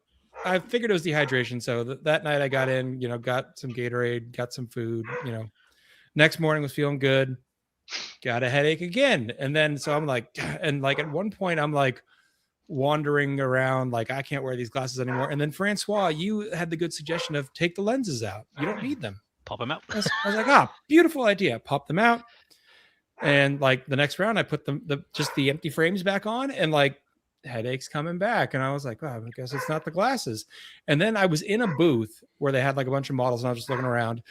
I figured it was dehydration. So that night I got in, got some Gatorade, got some food. Next morning was feeling good. Got a headache again. And then, so I'm like, and like at one point I'm like wandering around, like I can't wear these glasses anymore. And then Francois, you had the good suggestion of take the lenses out. You don't need them. Pop them out. I was like, beautiful idea. Pop them out. And like the next round I put just the empty frames back on, and like headaches coming back. And I was like, I guess it's not the glasses. And then I was in a booth where they had like a bunch of models, and I was just looking around,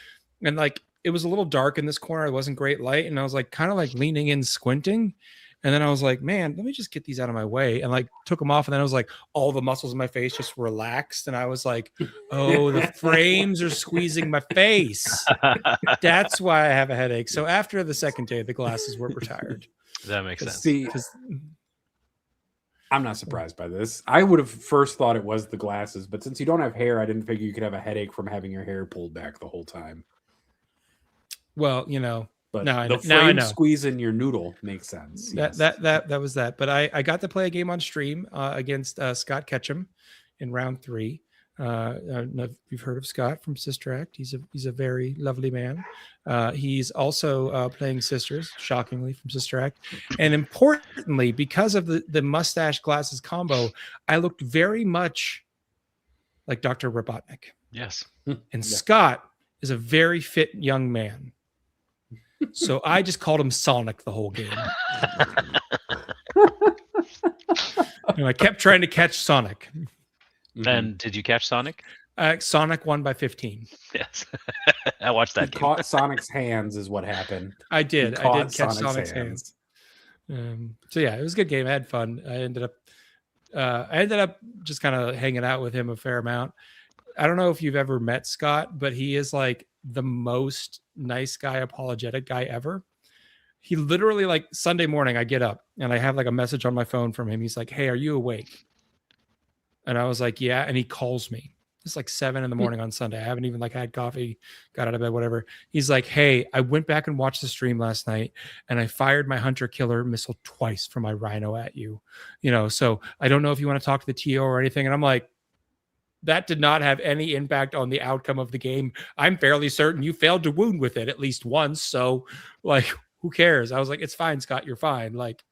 and like it was a little dark in this corner. It wasn't great light. And I was like, kind of like leaning in, squinting. And then I was like, man, let me just get these out of my way. And like took them off. And then I was like, all the muscles in my face just relaxed. And I was like, oh, the frames are squeezing my face. That's why I have a headache. So after the second day, the glasses were retired. That makes sense. See, I'm not surprised by this. I would have first thought it was the glasses, but since you don't have hair, I didn't figure you could have a headache from having your hair pulled back the whole time. Well, but now the frame squeezing your noodle makes sense. That was that. But I got to play a game on stream against Scott Ketchum in round 3. I don't know if you've heard of Scott from Sister Act. He's a very lovely man. He's also playing Sisters, shockingly, from Sister Act. And importantly, because of the mustache glasses combo, I looked very much like Dr. Robotnik. Yes. And Scott is a very fit young man. So I just called him Sonic the whole game. And I kept trying to catch Sonic. And did you catch Sonic? Sonic won by 15. Yes. I watched that game. Caught Sonic's hands is what happened. I did. I did catch Sonic's hands. So yeah, it was a good game. I had fun. I ended up just kind of hanging out with him a fair amount. I don't know if you've ever met Scott, but he is like the most nice guy, apologetic guy ever. He literally, like, Sunday morning, I get up and I have like a message on my phone from him. He's like, "Hey, are you awake?" And I was like, "Yeah." And he calls me. It's like 7 a.m. on Sunday. I haven't even like had coffee, got out of bed, whatever. He's like, "Hey, I went back and watched the stream last night and I fired my hunter killer missile twice from my rhino at you. So I don't know if you want to talk to the TO or anything." And I'm like, that did not have any impact on the outcome of the game. I'm fairly certain you failed to wound with it at least once. So, like, who cares? I was like, "It's fine, Scott. You're fine." Like,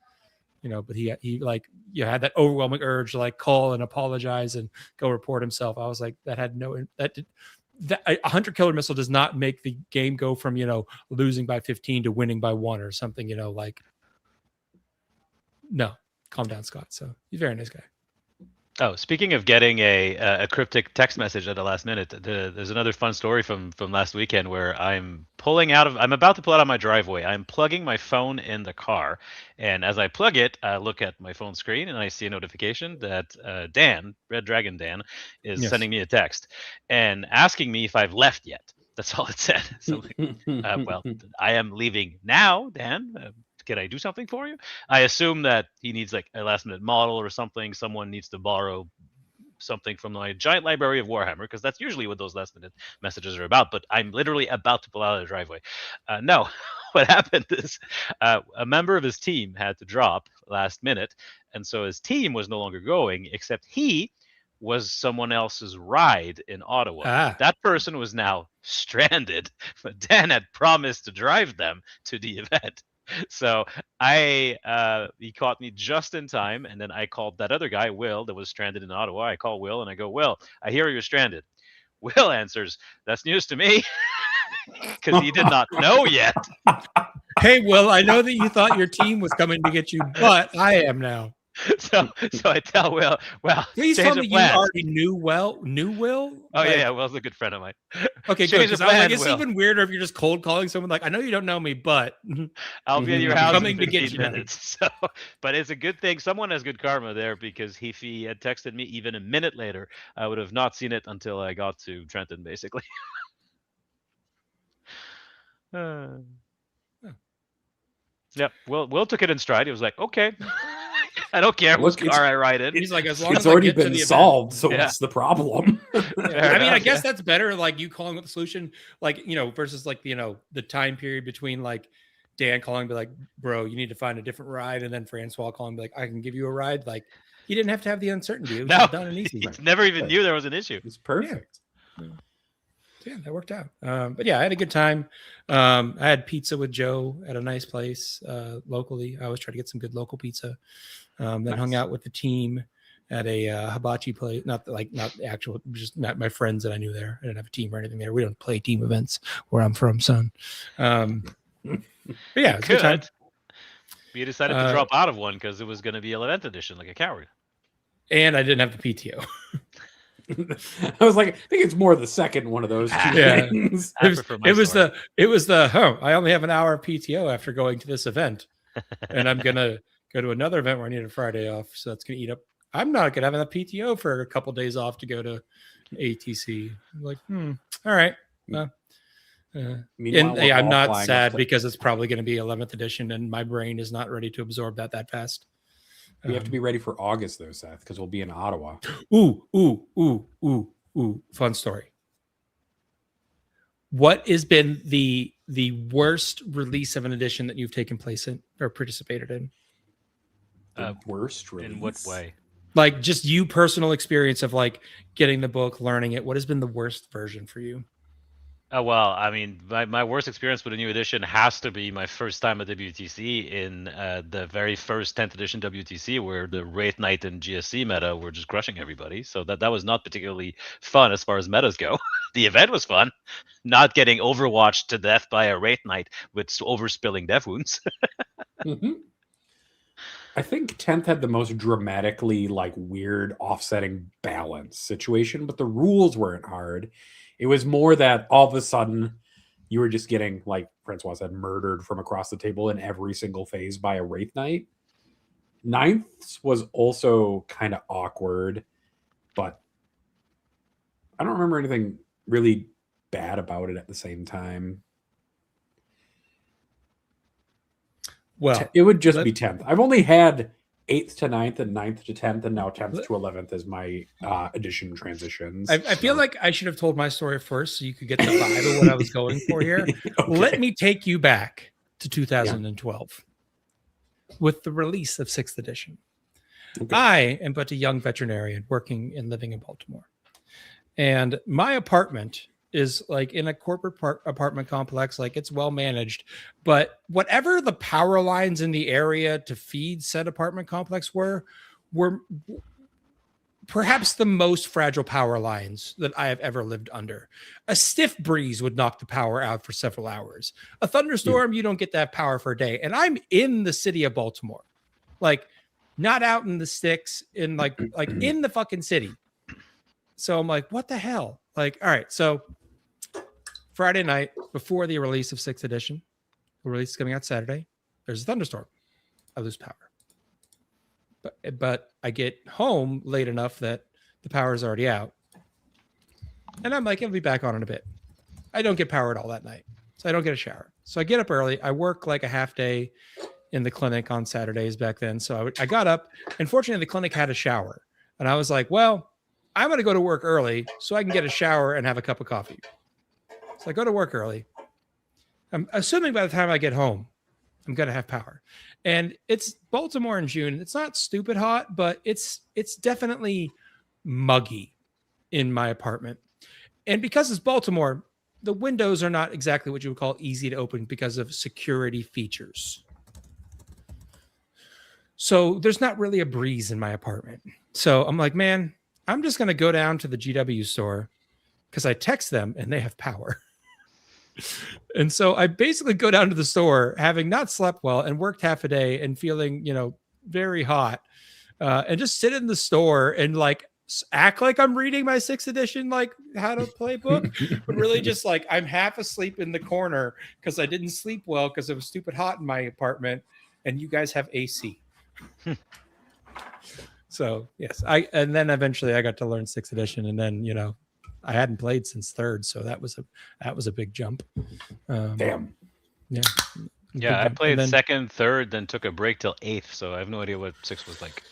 but he like, had that overwhelming urge to like call and apologize and go report himself. I was like, that had a hunter killer missile does not make the game go from, losing by 15 to winning by 1 or something, like, no, calm down, Scott. So he's a very nice guy. Oh, speaking of getting a cryptic text message at the last minute, there's another fun story from last weekend where I'm about to pull out of my driveway. I'm plugging my phone in the car, and as I plug it, I look at my phone screen and I see a notification that Dan, Red Dragon Dan, is sending me a text and asking me if I've left yet. That's all it said. So, well, I am leaving now, Dan. Can I do something for you? I assume that he needs like a last minute model or something. Someone needs to borrow something from my giant library of Warhammer, because that's usually what those last minute messages are about. But I'm literally about to pull out of the driveway. No, what happened is a member of his team had to drop last minute. And so his team was no longer going, except he was someone else's ride in Ottawa. That person was now stranded, but Dan had promised to drive them to the event. So he caught me just in time, and then I called that other guy, Will, that was stranded in Ottawa. I call Will and I go, "Will, I hear you're stranded." Will answers, "That's news to me," because he did not know yet. "Hey, Will, I know that you thought your team was coming to get you, but I am now." So I tell Will, "Well, please tell me you already knew Will. Oh, like, yeah, Will's a good friend of mine. Okay, good. Because I was like, it's even weirder if you're just cold calling someone like, "I know you don't know me, but I'll be at your house coming in 15 to get you minutes." So, but it's a good thing someone has good karma there, because if he had texted me even a minute later, I would have not seen it until I got to Trenton, basically. Yep. Will took it in stride. He was like, "Okay." I don't care whose car I ride in. He's like, as long as it's already I get been to the solved, so what's the problem? I mean, I guess that's better. Like, you calling with the solution, like, versus like, the time period between like Dan calling, be like, "Bro, you need to find a different ride," and then Francois calling, be like, "I can give you a ride." Like, he didn't have to have the uncertainty. It was just done and easy. He never even knew there was an issue. It's perfect. Yeah, that worked out. But yeah, I had a good time. I had pizza with Joe at a nice place locally. I always try to get some good local pizza. Then hung out with the team at a hibachi place. Not actual, just not my friends that I knew there. I didn't have a team or anything there. We don't play team events where I'm from, son. But yeah, it's a good time. We decided to drop out of one because it was going to be 11th edition, like a coward. And I didn't have the PTO. I was like, I think it's more the second one of those two things. It was the I only have an hour of PTO after going to this event, and I'm gonna go to another event where I need a Friday off, so that's gonna eat up. I'm not gonna have enough PTO for a couple days off to go to ATC. I'm like, all right. I'm not sad because it's probably going to be 11th edition, and my brain is not ready to absorb that fast. We have to be ready for August, though, Seth, because we'll be in Ottawa. Ooh. Fun story. What has been the worst release of an edition that you've taken place in or participated in? Worst release? In what way? Like, just you personal experience of like getting the book, learning it. What has been the worst version for you? Well, I mean, my worst experience with a new edition has to be my first time at WTC in the very first 10th edition WTC, where the Wraith Knight and GSC meta were just crushing everybody. So that was not particularly fun as far as metas go. The event was fun. Not getting overwatched to death by a Wraith Knight with overspilling death wounds. I think 10th had the most dramatically like weird offsetting balance situation, but the rules weren't hard. It was more that all of a sudden you were just getting, like Francois said, murdered from across the table in every single phase by a Wraith Knight. Ninth was also kind of awkward, but I don't remember anything really bad about it at the same time. Well, it would just be 10th. I've only had 8th to 9th and 9th to 10th, and now 10th to 11th is my edition transitions. I feel like I should have told my story first so you could get the vibe of what I was going for here. Okay. Let me take you back to 2012 with the release of 6th edition. Okay. I am but a young veterinarian working and living in Baltimore. And my apartment is like in a corporate apartment complex, like it's well managed, but whatever the power lines in the area to feed said apartment complex were perhaps the most fragile power lines that I have ever lived under. A stiff breeze would knock the power out for several hours. A thunderstorm, you don't get that power for a day. And I'm in the city of Baltimore, like not out in the sticks, in like in the fucking city. So I'm like, what the hell? Like, all right, so Friday night before the release of 6th edition, the release is coming out Saturday, there's a thunderstorm. I lose power. But I get home late enough that the power is already out. And I'm like, it'll be back on in a bit. I don't get power at all that night. So I don't get a shower. So I get up early. I work like a half day in the clinic on Saturdays back then. So I got up, and fortunately the clinic had a shower. And I was like, well, I'm going to go to work early so I can get a shower and have a cup of coffee. So I go to work early. I'm assuming by the time I get home, I'm going to have power. And it's Baltimore in June. It's not stupid hot, but it's definitely muggy in my apartment. And because it's Baltimore, the windows are not exactly what you would call easy to open because of security features. So there's not really a breeze in my apartment. So I'm like, man, I'm just going to go down to the GW store because I text them and they have power. And so I basically go down to the store having not slept well and worked half a day and feeling, very hot, and just sit in the store and like act like I'm reading my 6th edition, like how to play book, but really just like I'm half asleep in the corner because I didn't sleep well because it was stupid hot in my apartment and you guys have AC. So yes, and then eventually I got to learn 6th edition, and then I hadn't played since 3rd, so that was a big jump. Damn. Yeah, I played 2nd, 3rd, then took a break till 8th, so I have no idea what 6 was like.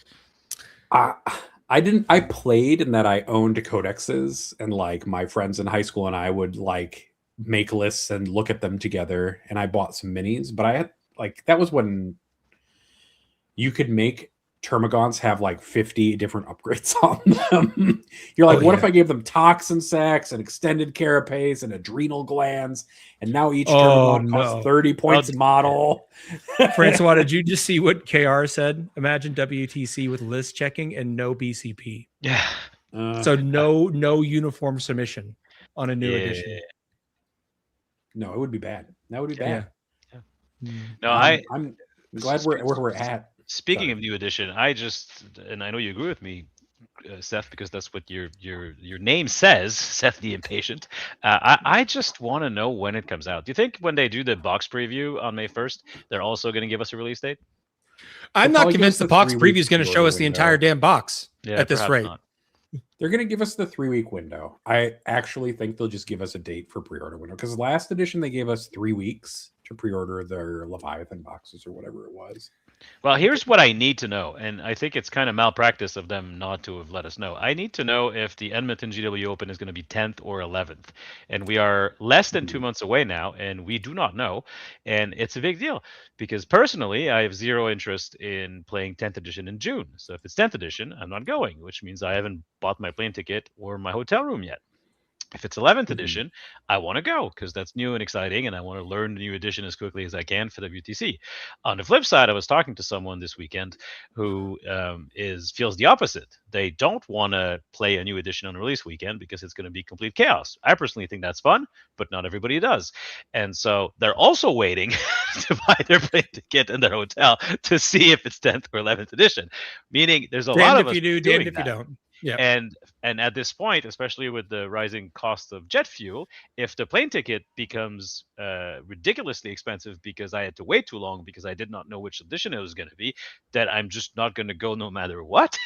I played in that I owned codexes, and like my friends in high school and I would like make lists and look at them together, and I bought some minis, but I had that was when you could make Termagants have like 50 different upgrades on them. You're like, what if I gave them toxin sacs and extended carapace and adrenal glands, and now each Termagant costs 30 points a model? Francois, did you just see what KR said? Imagine WTC with list checking and no BCP. Yeah. So no uniform submission on a new edition. No, it would be bad. That would be bad. Yeah. No, I'm glad where we're at. Speaking of new edition, and I know you agree with me, Seth, because that's what your name says, Seth the Impatient. I just want to know when it comes out. Do you think when they do the box preview on May 1st, they're also going to give us a release date? I'm not convinced the box preview is going to show us the entire damn box at this rate. Not. They're going to give us the 3-week window. I actually think they'll just give us a date for pre-order window, because last edition they gave us 3 weeks to pre-order their Leviathan boxes or whatever it was. Well, here's what I need to know, and I think it's kind of malpractice of them not to have let us know. I need to know if the Edmonton GW Open is going to be 10th or 11th, and we are less than 2 months away now, and we do not know, and it's a big deal, because personally, I have zero interest in playing 10th edition in June. So if it's 10th edition, I'm not going, which means I haven't bought my plane ticket or my hotel room yet. If it's 11th edition, I want to go because that's new and exciting, and I want to learn the new edition as quickly as I can for WTC. On the flip side, I was talking to someone this weekend who feels the opposite. They don't want to play a new edition on release weekend because it's going to be complete chaos. I personally think that's fun, but not everybody does. And so they're also waiting to buy their plane ticket and their hotel to see if it's 10th or 11th edition, meaning there's a lot of us if you do, damned if you don't. Yep. And at this point, especially with the rising cost of jet fuel, if the plane ticket becomes ridiculously expensive because I had to wait too long because I did not know which edition it was going to be, that I'm just not going to go no matter what.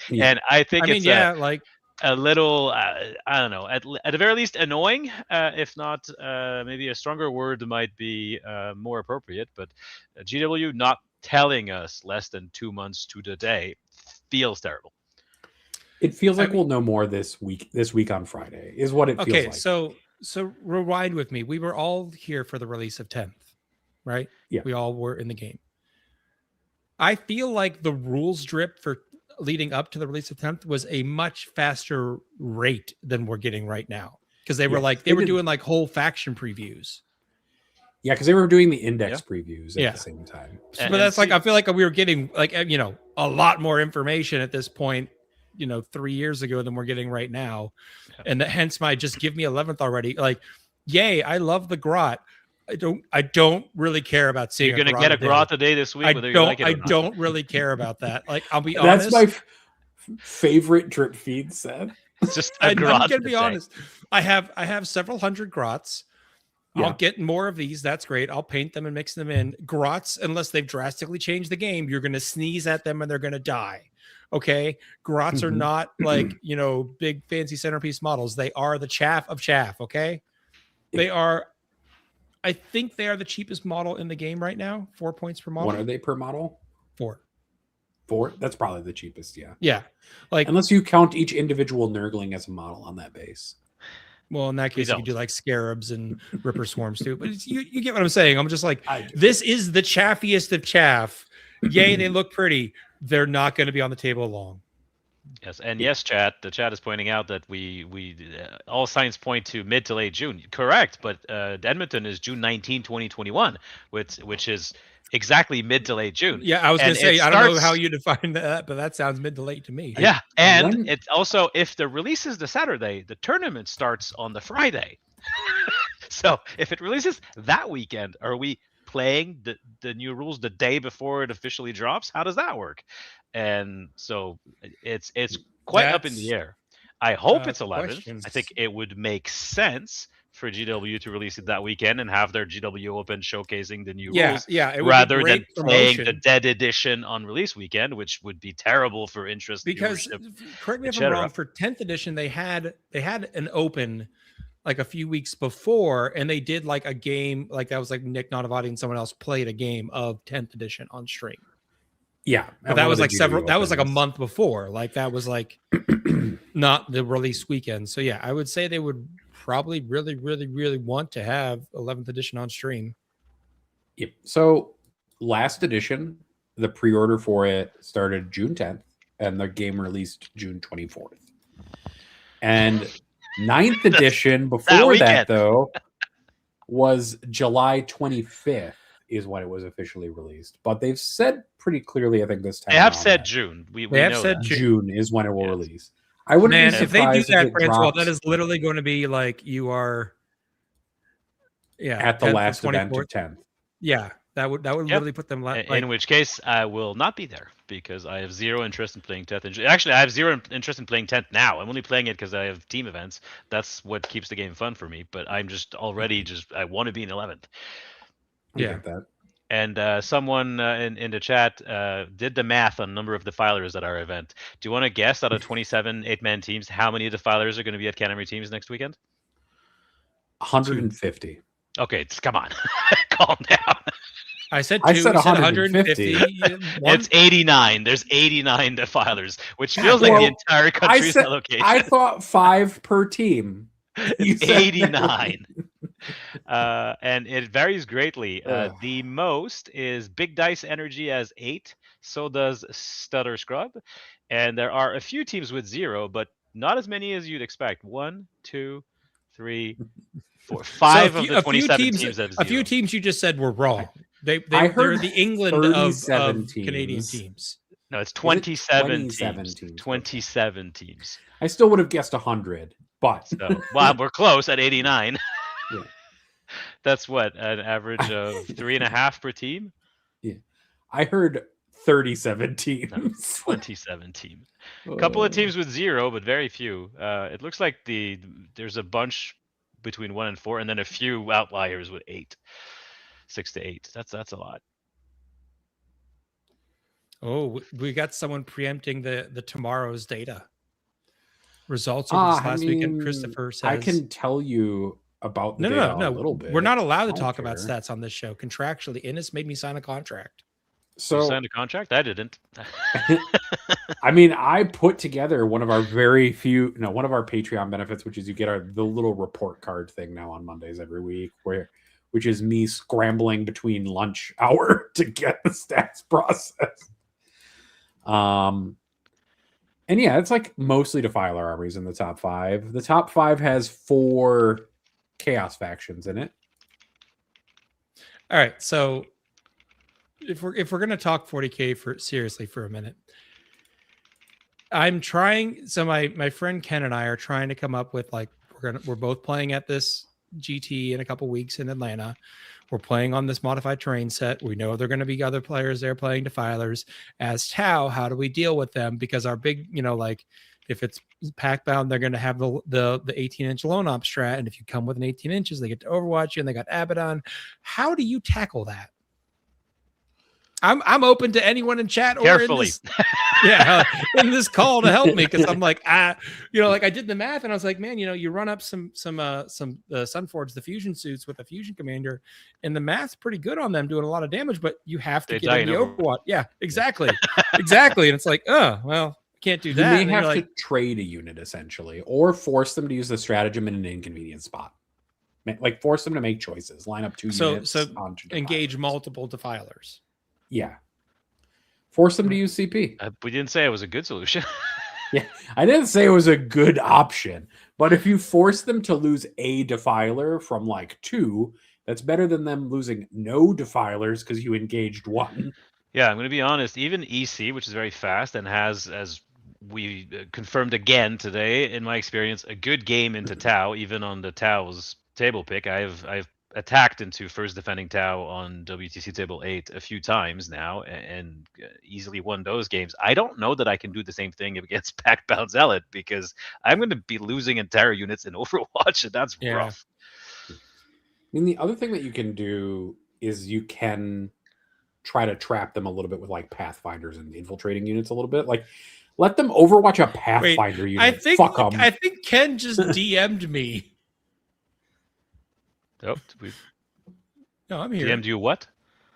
Yeah. And I think I mean, it's yeah, like a little, I don't know, at the very least annoying, if not maybe a stronger word might be more appropriate. But GW not telling us less than 2 months to the day feels terrible. It feels like I mean- we'll know more this week. This week on Friday is what it feels okay, like. so rewind with me. We were all here for the release of 10th, right? Yeah. We all were in the game. I feel like the rules drip for leading up to the release of 10th was a much faster rate than we're getting right now. Because they were Yeah, like, they were doing like whole faction previews. Yeah, because they were doing the index previews at Yeah. the same time. But that's like, I feel like we were getting like, you know, a lot more information at this point, you know, 3 years ago than we're getting right now. Yeah. And hence my just give me 11th already. Like, yay, I love the grot. I don't really care about seeing. You're gonna get a grot today this week. I whether don't. You like it or I not. don't really care about that. Like, I'll be That's honest. my favorite drip feed, Seth. It's just a I'm grot gonna be today. honest. I have several hundred grots. Yeah. I'll get more of these. That's great. I'll paint them and mix them in. Grots, unless they've drastically changed the game, you're gonna sneeze at them and they're gonna die. Okay. Grots are Mhm. not like, you know, big fancy centerpiece models. They are the chaff of chaff. Okay. They are. I think they are the cheapest model in the game right now. 4 points per model. What are they per model? 4. 4? That's probably the cheapest, yeah. Yeah. Like, Unless you count each individual Nurgling as a model on that base. well, in that We case, you don't. could do like scarabs and ripper swarms too. But it's, you get what I'm saying. I'm just like, I do. this is the chaffiest of chaff. Yay, they look pretty. They're not going to be on the table long. Yes, and yes, chat. The chat is pointing out that we all signs point to mid to late June. Correct, but Edmonton is June 19, 2021, which is exactly mid to late June. Yeah, I was going And to say, it I don't know starts- how you define that, but that sounds mid to late to me. Yeah, and When- it's also, if the release is the Saturday, the tournament starts on the Friday. So if it releases that weekend, are we playing the new rules the day before it officially drops? How does that work? And so it's quite up in the That's, air. I hope it's 11. questions. I think it would make sense for GW to release it that weekend and have their GW Open showcasing the new Yeah, rules, yeah. It would rather be than great playing promotion the dead edition on release weekend, which would be terrible for interest. because viewership. correct me if I'm etc. wrong. For 10th edition, they had an open like a few weeks before, and they did like a game like that was like Nick Nonavati and someone else played a game of 10th edition on stream. Yeah. But that was like several. That was like a month before. Like that was like not the release weekend. So yeah, I would say they would probably really, really, really want to have 11th edition on stream. Yep. So last edition, the pre-order for it started June 10th, and the game released June 24th. And 9th edition before weekend. that, though, was July 25th is when it was officially released. But they've said pretty clearly, I think this time They have around said that June. We have know said that. June is when it will Yes. release. I wouldn't Man, be if they do surprised that, it Francois, drops that is literally going to be like you are. Yeah, at the 10th or last event 24th. of 10th. Yeah, that would literally put them like. In which case, I will not be there because I have zero interest in playing 10th. Actually, I have zero interest in playing 10th now. I'm only playing it because I have team events. That's what keeps the game fun for me. But I'm just already I want to be in 11th. I Yeah. get that. And someone in the chat did the math on number of Defilers at our event. Do you want to guess out of 27 8-man teams how many Defilers are going to be at Canterbury teams next weekend? 150. Okay, come on, calm down. I said I two, said you said 150. 150. One- It's 89. There's 89 Defilers, which feels like Well, the entire country's said- allocation. I thought 5 per team. You It's said 89. And it varies greatly. Ugh. The most is Big Dice Energy as 8. So does Stutter Scrub. And there are a few teams with 0, but not as many as you'd expect. 1, 2, 3, 4, 5 of the 27 teams have 0. A few teams you just said were wrong. I They're heard the England 37 of Canadian teams. teams. No, it's 27 27 teams. teams? 27 teams. I still would have guessed 100, but So, well, we're close at 89. Yeah. That's what, an average of 3.5 per team? I heard 37 teams. 27 teams. A couple of teams with 0, but very few. It looks like there's a bunch between 1 and 4, and then a few outliers with 8, 6 to 8. That's a lot. Oh, we got someone preempting the tomorrow's data results of this last weekend. Christopher says I can tell you about the data a little bit. We're not allowed to talk about stats on this show contractually. Innis made me sign a contract. So you signed a contract? I didn't. I mean, I put together one of our Patreon benefits, which is you get the little report card thing now on Mondays every week, which is me scrambling between lunch hour to get the stats processed. And yeah, it's like mostly Defiler armies in the top 5. The top 5 has 4 Chaos factions in it. All right, so if we're gonna talk 40K seriously for a minute, I'm trying. So my friend Ken and I are trying to come up with, like, we're both playing at this GT in a couple weeks in Atlanta. We're playing on this modified terrain set. We know there are going to be other players there playing Defilers. As Tau, how do we deal with them? Because our big, like, if it's pack bound, they're going to have the 18-inch lone op strat, and if you come within 18 inches, they get to Overwatch you, and they got Abaddon. How do you tackle that? I'm open to anyone in chat or carefully. In this call to help me, because I'm like, like I did the math and I was like, man, you run up some Sunforge, the fusion suits with a fusion commander, and the math's pretty good on them doing a lot of damage, but you have to get in the Overwatch. Yeah, exactly. Exactly. And it's like, oh, well, can't do that. You may have to trade a unit essentially, or force them to use the stratagem in an inconvenient spot. Like force them to make choices, line up 2 units. So engage multiple Defilers. Yeah. Force them to use CP. We didn't say it was a good solution. Yeah, I didn't say it was a good option, but if you force them to lose a Defiler from like 2, that's better than them losing no Defilers because you engaged 1. Yeah, I'm going to be honest. Even EC, which is very fast and has, as we confirmed again today, in my experience, a good game into Tau, even on the Tau's table pick. I've attacked into first defending Tau on WTC table 8 a few times now and easily won those games. I don't know that I can do the same thing against Pack Bound Zealot, because I'm going to be losing entire units in Overwatch, and that's rough. I mean, the other thing that you can do is you can try to trap them a little bit with like Pathfinders and infiltrating units a little bit. Like, let them Overwatch a Pathfinder unit. Fuck them. I think Ken just DM'd me. Oh, no, I'm here. DM'd you what?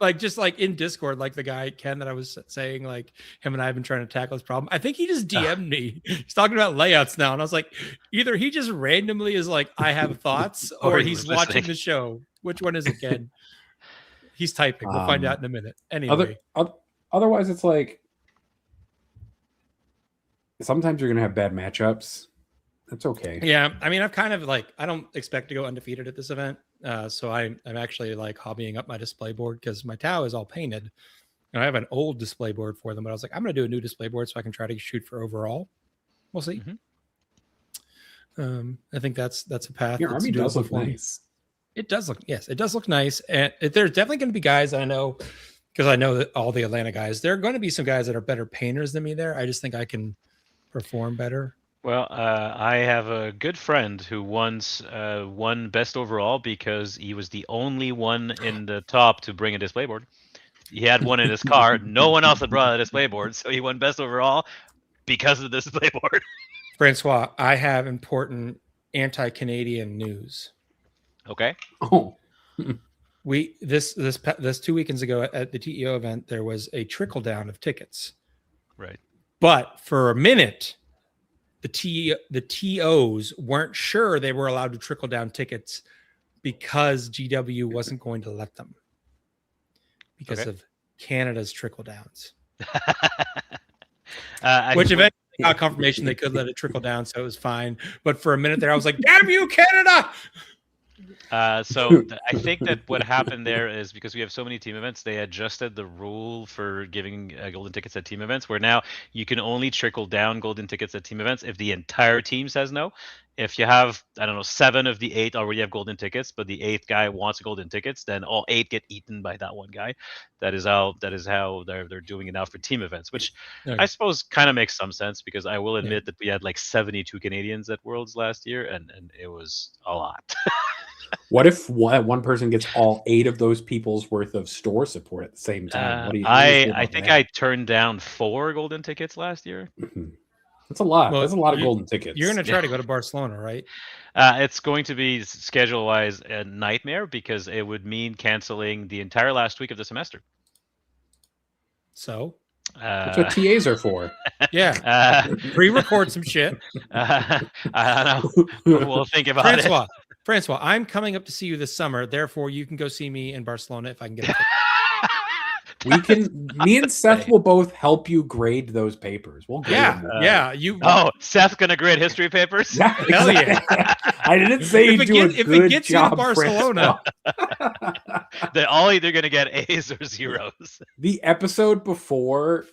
Like, just like in Discord, like the guy Ken that I was saying, like him and I have been trying to tackle this problem. I think he just DM'd me. He's talking about layouts now, and I was like, either he just randomly is like, I have thoughts, or he's watching the show. Which one is it, Ken? He's typing. We'll find out in a minute. Anyway, otherwise, it's like sometimes you're gonna have bad matchups. That's okay. Yeah, I mean, I've kind of like, I don't expect to go undefeated at this event. So I'm actually like hobbying up my display board because my Tau is all painted. And I have an old display board for them, but I was like, I'm going to do a new display board so I can try to shoot for overall. We'll see. I think that's a path. Your army does look nice. It does look, yes, it does look nice. And there's definitely going to be guys I know, because I know that all the Atlanta guys, there are going to be some guys that are better painters than me there. I just think I can perform better. Well, I have a good friend who once won best overall because he was the only one in the top to bring a display board. He had one in his car. No one else had brought a display board, so he won best overall because of the display board. Francois, I have important anti-Canadian news. Okay. Oh. This 2 weekends ago at the TEO event, there was a trickle down of tickets. Right. But for a minute, the TOs weren't sure they were allowed to trickle down tickets because GW wasn't going to let them because of Canada's trickle downs. Which eventually got confirmation they could let it trickle down, so it was fine. But for a minute there, I was like, damn you, Canada! So I think that what happened there is because we have so many team events, they adjusted the rule for giving golden tickets at team events, where now you can only trickle down golden tickets at team events if the entire team says no. if you have, I don't know, 7 of the 8 already have golden tickets, but the 8th guy wants golden tickets, then all 8 get eaten by that one guy. That is how they're doing it now for team events, which Okay. I suppose kind of makes some sense, because I will admit that we had like 72 Canadians at Worlds last year, and it was a lot. What if one person gets all 8 of those people's worth of store support at the same time? What do you feel I about think that? I turned down 4 golden tickets last year. That's a lot. Well, That's a lot of golden tickets. You're going to try to go to Barcelona, right? It's going to be schedule-wise a nightmare, because it would mean canceling the entire last week of the semester. So, That's what TAs are for. yeah, pre-record some shit. I don't know. We'll think about it. Francois, I'm coming up to see you this summer. Therefore, you can go see me in Barcelona if I can get a ticket. Me and Seth will both help you grade those papers. We'll grade them. You. Oh, Seth's gonna grade history papers? Yeah, Hell yeah. I didn't say you do a if good it gets job, you to Barcelona, They're all either gonna get A's or zeros. the episode before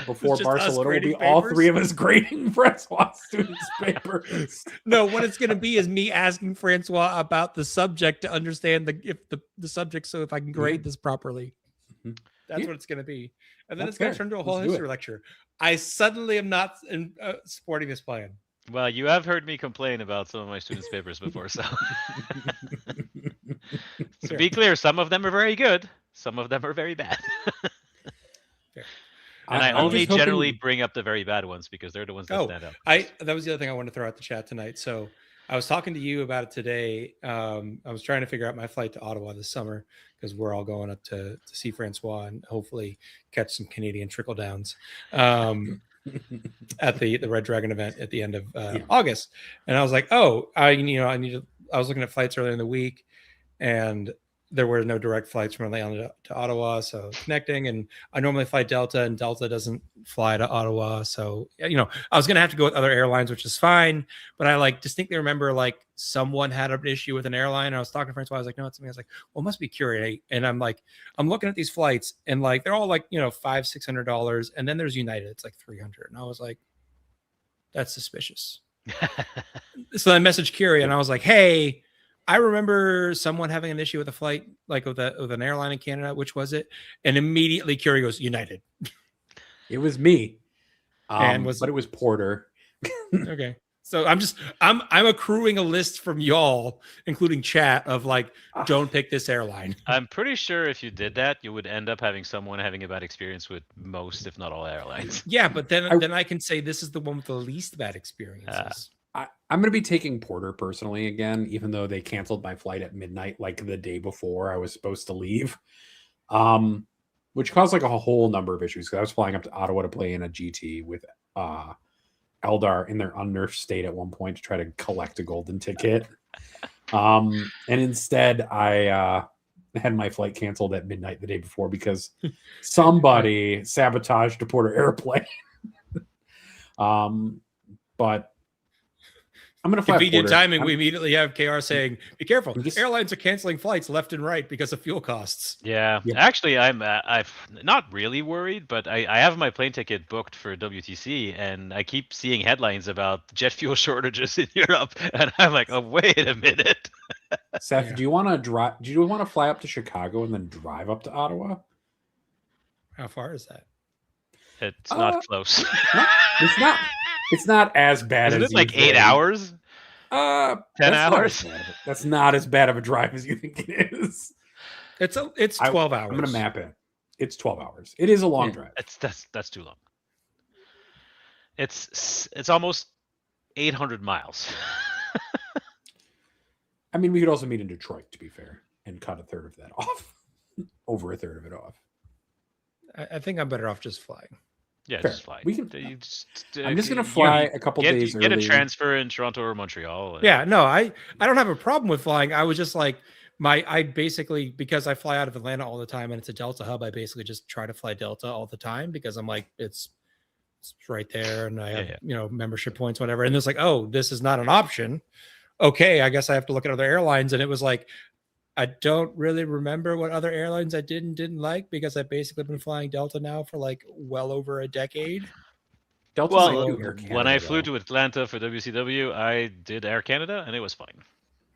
Barcelona will be all papers? 3 of us grading Francois students' papers. no, what it's going to be is me asking Francois about the subject to understand the subject, so if I can grade this properly. Mhm. That's Yeah. what it's going to be. And then That's it's going to fair. turn into a Let's whole do it. history lecture. I suddenly am not supporting this plan. Well, you have heard me complain about some of my students' papers before, so to be clear, some of them are very good, some of them are very bad. And I I'm only just hoping- generally bring up the very bad ones, because they're the ones that stand out. That was the other thing I wanted to throw out the chat tonight. So I was talking to you about it today. I was trying to figure out my flight to Ottawa this summer, because we're all going up to see Francois and hopefully catch some Canadian trickle downs at the Red Dragon event at the end of August. And I was like, I was looking at flights earlier in the week, and there were no direct flights from Atlanta to Ottawa, so connecting. And I normally fly Delta, and Delta doesn't fly to Ottawa, so I was gonna have to go with other airlines, which is fine. But I distinctly remember someone had an issue with an airline. And I was talking to Francois. I was like, no, it's me. I was like, well, it must be Curate. And I'm looking at these flights, and they're all $500-$600, and then there's United. It's like $300, and I was like, that's suspicious. So I messaged Curie, and I was like, hey, I remember someone having an issue with a flight, with an airline in Canada. Which was it? And immediately Curie goes, United. It was me. But it was Porter. Okay. So I'm accruing a list from y'all, including chat, of don't pick this airline. I'm pretty sure if you did that, you would end up having someone having a bad experience with most, if not all, airlines. Yeah, but then I can say this is the one with the least bad experiences. I'm going to be taking Porter personally again, even though they canceled my flight at midnight, the day before I was supposed to leave, which caused a whole number of issues. Because I was flying up to Ottawa to play in a GT with Eldar in their unnerved state at one point to try to collect a golden ticket. And instead, I had my flight canceled at midnight the day before because somebody sabotaged a Porter airplane. But I'm going to fly Convenient Porter. timing. We immediately have KR saying, be careful. Airlines are canceling flights left and right because of fuel costs. Yeah. Actually, I'm not really worried, but I have my plane ticket booked for WTC, and I keep seeing headlines about jet fuel shortages in Europe, and I'm like, oh, wait a minute. Seth, do you want to drive? Do you want to fly up to Chicago and then drive up to Ottawa? How far is that? It's not close. It's not. It's not as bad Isn't as it 8 hours? 10 hours? That's not as bad of a drive as you think it is. It's 12 hours. I'm gonna map it. It's 12 hours. It is a long drive. That's too long. It's almost 800 miles. I mean, we could also meet in Detroit, to be fair, and cut a third of that off. Over a third of it off. I think I'm better off just flying. Yeah, Fair. just fly. We can. I'm just you- gonna fly a couple days Get a early. transfer in Toronto or Montreal. Yeah, no, I don't have a problem with flying. I was just I basically, because I fly out of Atlanta all the time and it's a Delta hub, I basically just try to fly Delta all the time because I'm like, it's right there and I have, membership points, whatever. And it's like, oh, this is not an option. Okay, I guess I have to look at other airlines. And it was like, I don't really remember what other airlines I did and didn't like because I've basically been flying Delta now for well over a decade. Delta's Well, like Air Canada, when I flew though. to Atlanta for WCW, I did Air Canada, and it was fine.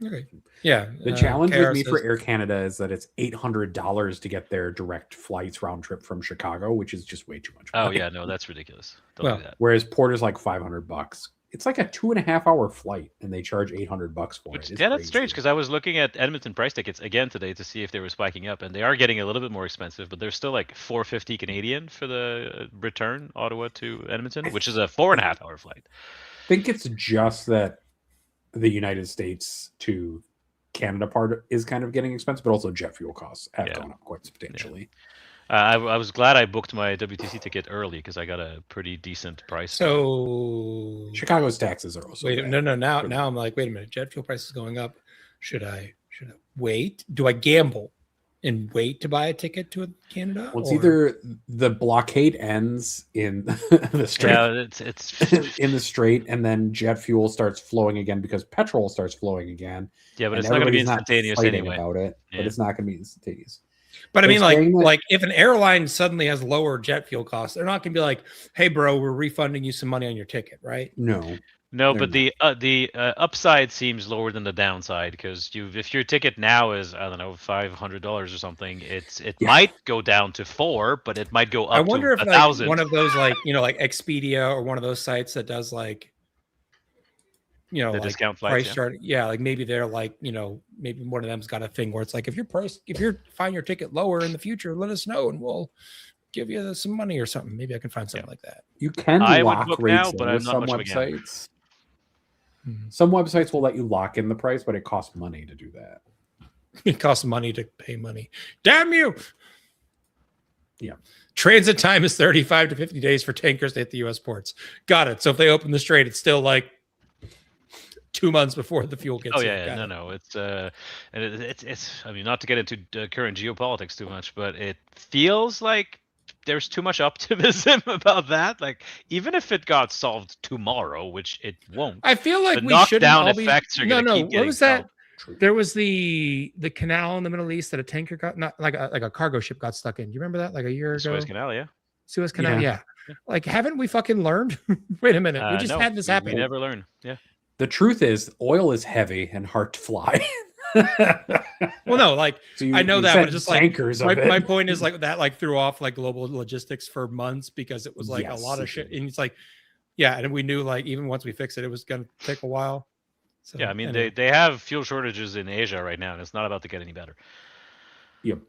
Okay. Yeah. The challenge with KR me for says- Air Canada is that it's $800 to get their direct flights round trip from Chicago, which is just way too much Oh money. yeah, no, that's ridiculous. Don't Well, do that. Whereas Porter's like $500. It's like a 2.5 hour flight, and they charge $800 for Which, it. It's yeah, that's crazy. strange because I was looking at Edmonton price tickets again today to see if they were spiking up, and they are getting a little bit more expensive, but they're still like $450 Canadian for the return Ottawa to Edmonton, which is a 4.5 hour flight. I think it's just that the United States to Canada part is kind of getting expensive, but also jet fuel costs have gone up quite substantially. I was glad I booked my WTC ticket early because I got a pretty decent price. So Chicago's taxes are also wait, bad. no. Now I'm like, wait a minute. Jet fuel prices going up. Should I wait? Do I gamble and wait to buy a ticket to Canada? Well, it's or- either the blockade ends in the strait, Yeah, it's in the strait, and then jet fuel starts flowing again because petrol starts flowing again. yeah, but And it's not going to be everybody's not instantaneous fighting anyway. about it, Yeah. but it's not going to be instantaneous. But I They're mean, saying that- like if an airline suddenly has lower jet fuel costs, they're not going to be like, "Hey, bro, we're refunding you some money on your ticket," right? No, No, They're but the upside seems lower than the downside because if your ticket now is, I don't know, $500 or something, it Yeah. might go down to $4, but it might go up I wonder to if like 1,000. one of those like like Expedia or one of those sites that does like The like discount flights, price yeah. chart. Yeah, like maybe they're like maybe one of them's got a thing where it's like if you find your ticket lower in the future, let us know and we'll give you some money or something. Maybe I can find something like that. you can I would lock book rates now, in but with I'm not some much of a gambler. websites. Some websites will let you lock in the price, but it costs money to do that. It costs money to pay money. Damn you! Yeah. Transit time is 35 to 50 days for tankers to hit the U.S. ports. Got it. So if they open the strait, it's still like 2 months before the fuel gets Oh here. yeah, Got it. no, it's and it's. I mean, not to get into current geopolitics too much, but it feels like there's too much optimism about that. Like, even if it got solved tomorrow, which it won't, I feel like the we shouldn't knockdown all be. effects are No, going to no. keep What getting was that? solved. There was the canal in the Middle East that a tanker got, not like a cargo ship got stuck in. Do you remember that? Like a year ago. Suez Canal, yeah. Suez Canal. Yeah. Yeah. Like, haven't we fucking learned? Wait a minute. We just No, had this we happen. never learn. Yeah. The truth is, oil is heavy and hard to fly. Well, no, like So you- I know you that, sent but just like tankers of my it. point is like that like threw off like global logistics for months because it was like Yes, a lot it of shit. did. And it's like, yeah, and we knew like even once we fix it, it was gonna take a while. So, Yeah, I mean, anyway. they have fuel shortages in Asia right now, and it's not about to get any better. Yep.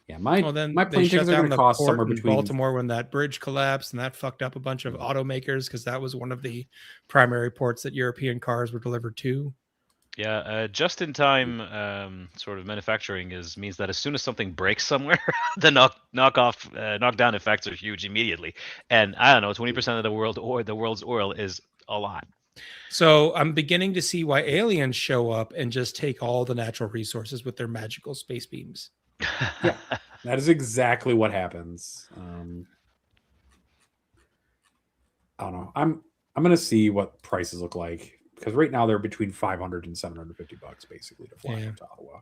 Yeah, my Well, then my they plane shut tickets are down going to the cost port somewhere in between Baltimore when that bridge collapsed, and that fucked up a bunch of automakers because that was one of the primary ports that European cars were delivered to. Yeah, just in time sort of manufacturing means that as soon as something breaks somewhere, the knockdown effects are huge immediately. And I don't know, 20% of the world's oil is a lot. So I'm beginning to see why aliens show up and just take all the natural resources with their magical space beams. Yeah. That is exactly what happens. I don't know. I'm going to see what prices look like because right now they're between $500 and $750 basically to fly Yeah. up to Ottawa.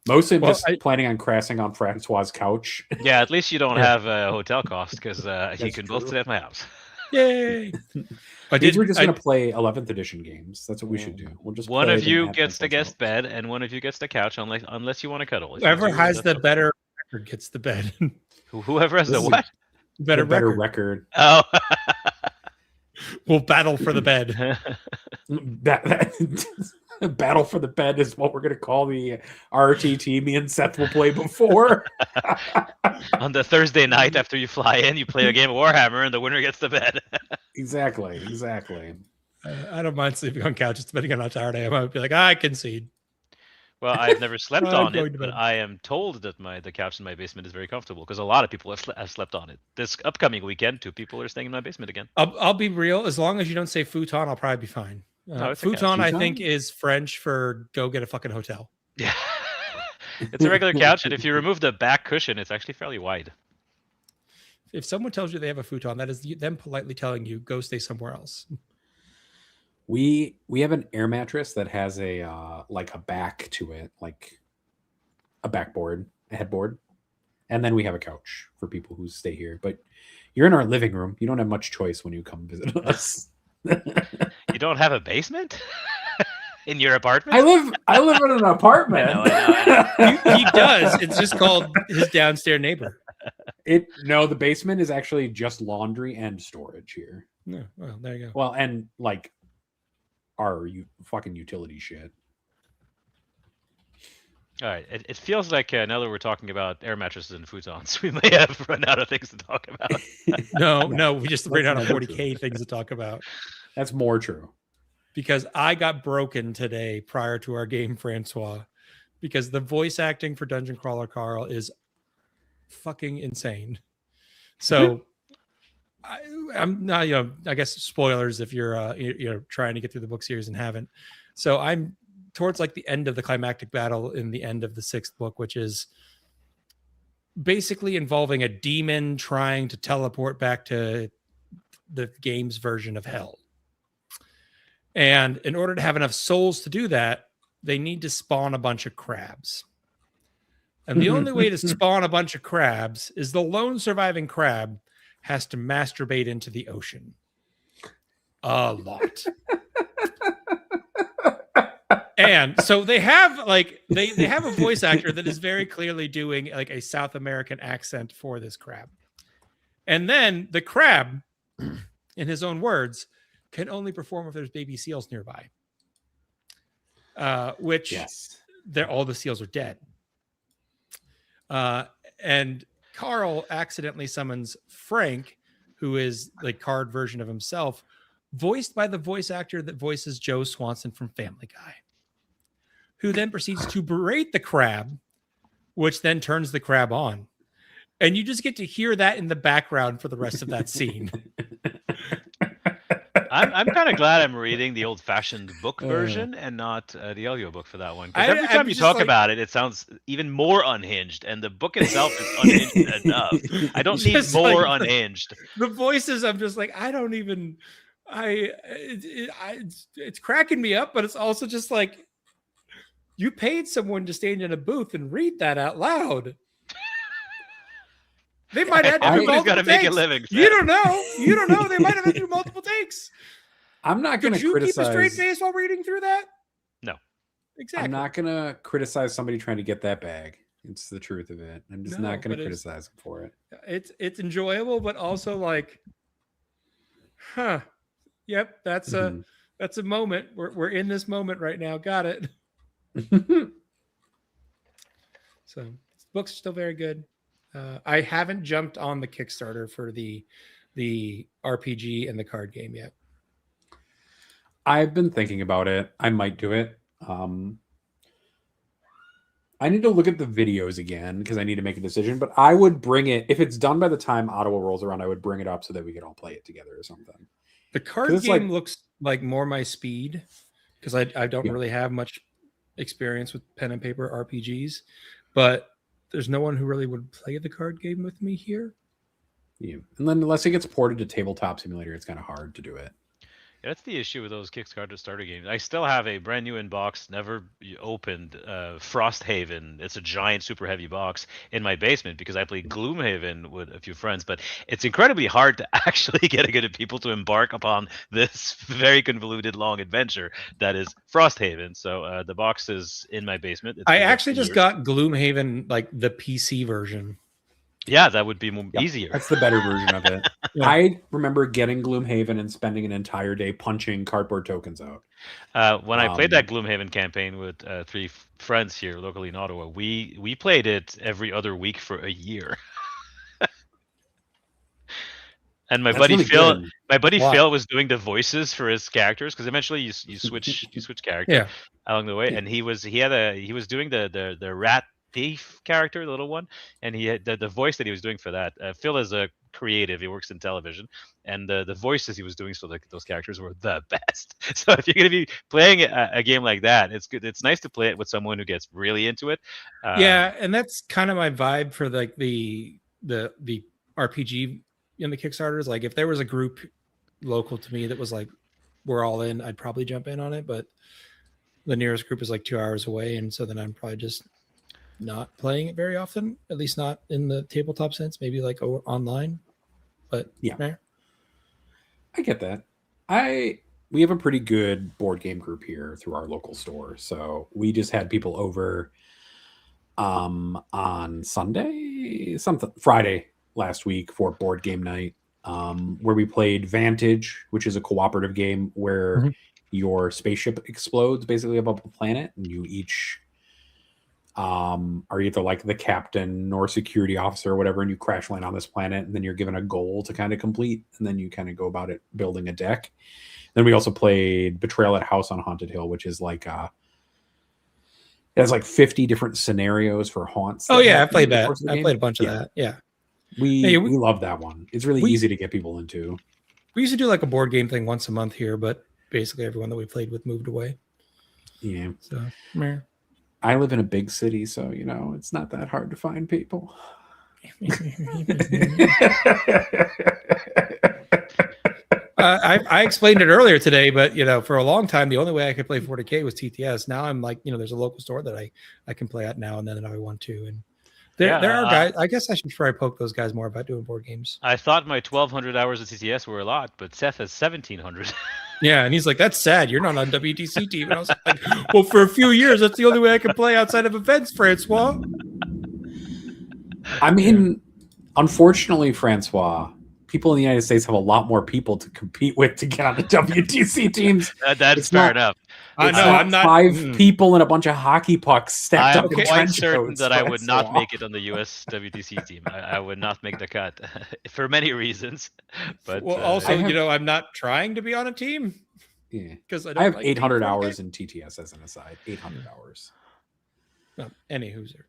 Mostly, I'm Well, just planning on crashing on Francois' couch. Yeah, at least you don't Yeah. have a hotel cost because you That's can both true. stay at my house. Yay! I Means did. we're just going to play 11th edition games. That's what we should do. We'll just One play of them you at gets the Francois' guest house. bed, and one of you gets the couch, unless you want to cuddle. If you Whoever do, has that's the okay. better record gets the bed. Whoever has This the is a- what? better The better record. record. Oh. We'll battle for the bed. Battle for the bed is what we're going to call the RTT me and Seth will play before. On the Thursday night after you fly in, you play a game of Warhammer, and the winner gets the bed. Exactly. I don't mind sleeping on couches, depending on how tired I am. I would be like, I concede. Well, I've never slept I'm on going it, to but bed. I am told that the couch in my basement is very comfortable because a lot of people have slept on it. This upcoming weekend, 2 people are staying in my basement again. I'll be real. As long as you don't say futon, I'll probably be fine. No, it's a couch. Futon, I Futon? think, is French for go get a fucking hotel. Yeah, it's a regular couch, and if you remove the back cushion, it's actually fairly wide. If someone tells you they have a futon, that is them politely telling you go stay somewhere else. We have an air mattress that has a like a back to it, like a backboard, a headboard, and then we have a couch for people who stay here. But You're in our living room. You don't have much choice when you come visit us. You don't have a basement in your apartment? I live in an apartment. I know. He does. It's just called his downstairs neighbor. No, the basement is actually just laundry and storage here. No, well, there you go. Well, and like our fucking utility shit. All right. It feels like now that we're talking about air mattresses and futons, we may have run out of things to talk about. No, we just ran out of 40K things to talk about. That's more true. Because I got broken today prior to our game, Francois, because the voice acting for Dungeon Crawler Carl is fucking insane. So I'm not, I guess spoilers if you're trying to get through the book series and haven't. So I'm towards like the end of the climactic battle in the end of the 6th book, which is basically involving a demon trying to teleport back to the game's version of hell. And in order to have enough souls to do that, they need to spawn a bunch of crabs. And the only way to spawn a bunch of crabs is the lone surviving crab has to masturbate into the ocean. A lot. And so they have like they have a voice actor that is very clearly doing like a South American accent for this crab. And then the crab, in his own words, can only perform if there's baby seals nearby. Which yes, all the seals are dead. And Carl accidentally summons Frank, who is the card version of himself, voiced by the voice actor that voices Joe Swanson from Family Guy, who then proceeds to berate the crab, which then turns the crab on. And you just get to hear that in the background for the rest of that scene. I'm kind of glad I'm reading the old-fashioned book version and not the audio book for that one. Because every time you talk about it, it sounds even more unhinged, and the book itself is unhinged enough. I don't need more unhinged. The voices, I'm just like, I don't even. It's cracking me up, but it's also just like, you paid someone to stand in a booth and read that out loud. They might have to do multiple takes. Make a living. Seth. You don't know. They might have to do multiple takes. I'm not going to criticize. Did you keep a straight face while reading through that? No. Exactly. I'm not going to criticize somebody trying to get that bag. It's the truth of it. I'm just not going to criticize them for it. It's enjoyable, but also like, yep, that's a moment. We're in this moment right now. Got it. So this book's still very good. I haven't jumped on the Kickstarter for the RPG and the card game yet. I've been thinking about it. I might do it. I need to look at the videos again because I need to make a decision. But I would bring it if it's done by the time Ottawa rolls around. I would bring it up so that we could all play it together or something. The card game looks like more my speed because I don't really have much experience with pen and paper RPGs, but there's no one who really would play the card game with me here. Yeah. And then unless it gets ported to Tabletop Simulator, it's kind of hard to do it. Yeah, that's the issue with those Kickstarter starter games. I still have a brand new in-box, never opened Frosthaven. It's a giant, super heavy box in my basement because I played Gloomhaven with a few friends. But it's incredibly hard to actually get a group of people to embark upon this very convoluted, long adventure that is Frosthaven. So the box is in my basement. I actually just got Gloomhaven, like the PC version. Yeah, that would be easier. That's the better version of it. Yeah. I remember getting Gloomhaven and spending an entire day punching cardboard tokens out. When I played that Gloomhaven campaign with 3 friends here locally in Ottawa, we played it every other week for a year. And my buddy Phil was doing the voices for his characters because eventually you switch character along the way, and he was doing the rat thief character, the little one, and he had the voice that he was doing for that. Phil is a creative; he works in television, and the voices he was doing for those characters were the best. So if you're going to be playing a game like that, it's good. It's nice to play it with someone who gets really into it. Yeah, and that's kind of my vibe for like the RPG in the Kickstarters. Like if there was a group local to me that was like, we're all in, I'd probably jump in on it. But the nearest group is like 2 hours away, and so then I'm probably just not playing it very often, at least not in the tabletop sense, maybe like online. But Yeah. I get that. We have a pretty good board game group here through our local store. So we just had people over on Friday last week for board game night, where we played Vantage, which is a cooperative game where your spaceship explodes basically above the planet, and you each are either like the captain or security officer or whatever, and you crash land on this planet, and then you're given a goal to kind of complete, and then you kind of go about it building a deck. Then we also played Betrayal at House on Haunted Hill, which is like it has like 50 different scenarios for haunts. Oh yeah, I played that. I played a bunch of that. Yeah. We love that one. It's really easy to get people into. We used to do like a board game thing once a month here, but basically everyone that we played with moved away. Yeah. So meh. I live in a big city, so it's not that hard to find people. I explained it earlier today, but for a long time, the only way I could play 40K was TTS. Now I'm like, there's a local store that I can play at now and then that I want to. And there are guys. I guess I should try to poke those guys more about doing board games. I thought my 1,200 hours of TTS were a lot, but Seth has 1,700. Yeah, and he's like, "That's sad. You're not on WTC team." And I was like, "Well, for a few years, that's the only way I can play outside of events, Francois." I mean, unfortunately, Francois, people in the United States have a lot more people to compete with to get on the WTC teams. That's fair enough. I know. I'm not 5 people and a bunch of hockey pucks stacked up. I'm quite certain that I would not make it on the US WTC team. I would not make the cut for many reasons. But also, I'm not trying to be on a team. Yeah, because I have 800 hours in TTS as an aside. 800 hours. Well, any hooser.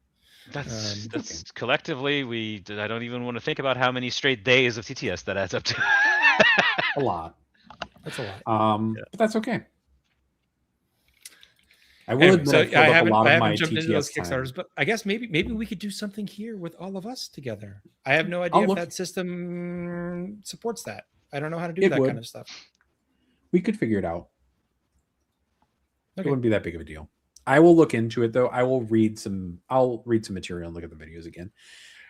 That's collectively I don't even want to think about how many straight days of TTS that adds up to. A lot. That's a lot. But that's okay. I will admit I haven't jumped into those Kickstarters, but I guess maybe we could do something here with all of us together. I have no idea if that system supports that. I don't know how to do that kind of stuff. We could figure it out. Okay. It wouldn't be that big of a deal. I will look into it though. I'll read some material and look at the videos again.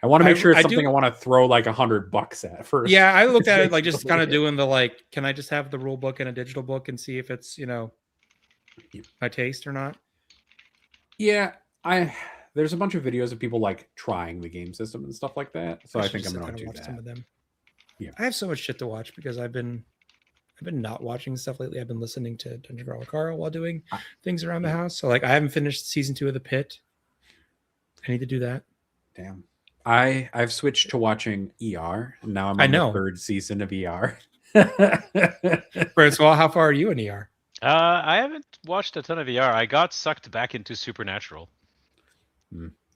I want to make sure it's something I want to throw like $100 at first. Yeah, I looked at it like just kind of doing the can I just have the rule book and a digital book and see if it's my taste or not? Yeah, there's a bunch of videos of people like trying the game system and stuff like that. So I think I'm going to watch some of them. Yeah, I have so much shit to watch because I've been not watching stuff lately. I've been listening to Dungeon Crawl with Carl while doing things around the house. So I haven't finished season 2 of The Pit. I need to do that. Damn. I've switched to watching ER, and now I'm on the 3rd season of ER. Francois, how far are you in ER? I haven't watched a ton of ER. I got sucked back into Supernatural.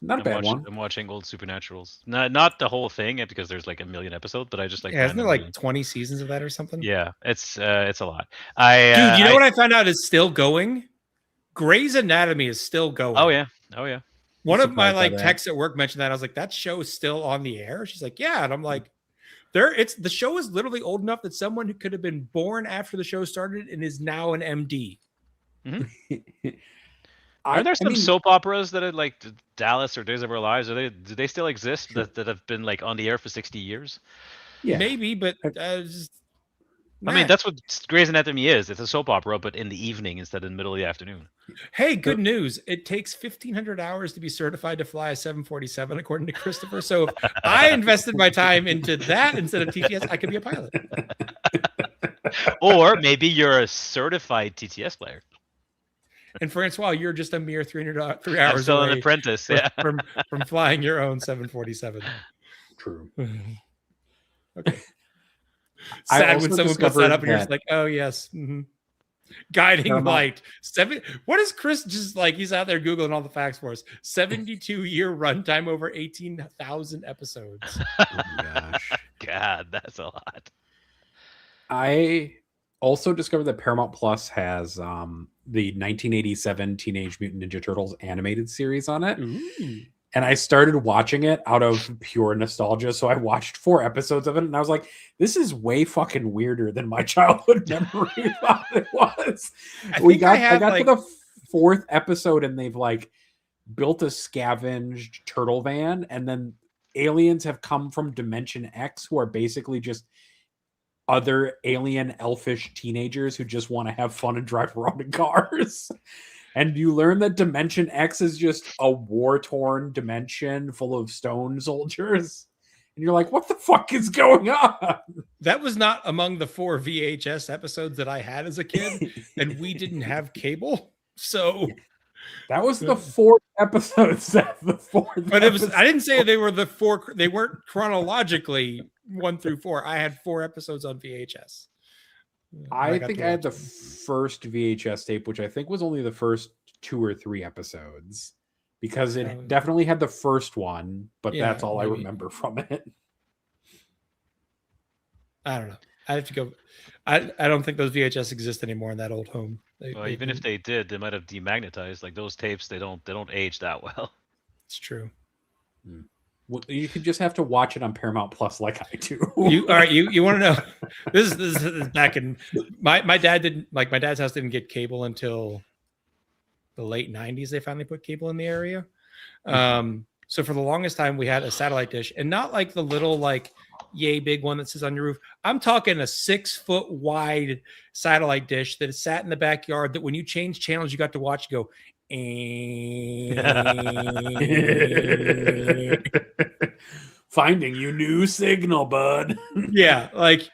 Not a bad one. I'm watching old Supernaturals. Not the whole thing because there's like a million episodes, but I just like. Yeah, isn't there like 20 seasons of that or something? Yeah, it's a lot. Dude, you know what I found out is still going? Grey's Anatomy is still going. Oh yeah. One of my techs at work mentioned that. I was like, that show is still on the air? She's like, yeah. And I'm like, the show is literally old enough that someone who could have been born after the show started and is now an MD. Mm-hmm. Are there some soap operas that are like Dallas or Days of Our Lives? Do they still exist that have been like on the air for 60 years? Yeah, maybe, but I mean, that's what Grey's Anatomy is. It's a soap opera, but in the evening instead of the middle of the afternoon. Hey, good news. It takes 1,500 hours to be certified to fly a 747, according to Christopher. So if I invested my time into that instead of TTS, I could be a pilot. Or maybe you're a certified TTS player. And Francois, you're just a mere 3 hours I'm still away an apprentice, from flying your own 747. True. Okay. Sad when someone puts that up and you're just like, oh yes. Mm-hmm. Guiding light. What is Chris just like? He's out there Googling all the facts for us. 72-year runtime over 18,000 episodes. Oh my gosh. God, that's a lot. I also discovered that Paramount Plus has the 1987 Teenage Mutant Ninja Turtles animated series on it. Ooh. And I started watching it out of pure nostalgia. So I watched 4 episodes of it and I was like, this is way fucking weirder than my childhood memory thought it was. I got to the 4th episode and they've like built a scavenged turtle van. And then aliens have come from Dimension X who are basically just other alien elfish teenagers who just want to have fun and drive around in cars. And you learn that Dimension X is just a war-torn dimension full of stone soldiers. And you're like, what the fuck is going on? That was not among the 4 VHS episodes that I had as a kid, and we didn't have cable. So that was the 4th episode, Seth. The 4th. But it was, I didn't say they were the 4, they weren't chronologically 1 through 4. I had 4 episodes on VHS. I think I had the first VHS tape, which I think was only the first 2 or 3 episodes, because it definitely had the first one, but that's all maybe. I remember from it. I don't know. I have to go. I don't think those VHS exist anymore in that old home. Even if they did, they might have demagnetized. Like those tapes, they don't age that well. It's true. Well, you could just have to watch it on Paramount Plus, like I do. All right, you want to know? This is back in my dad didn't like my dad's house didn't get cable until the late 90s. They finally put cable in the area. So for the longest time, we had a satellite dish, and not like the little like yay big one that sits on your roof. I'm talking a 6-foot wide satellite dish that sat in the backyard. That when you change channels, you got to watch go. Finding you new signal, bud. Yeah, like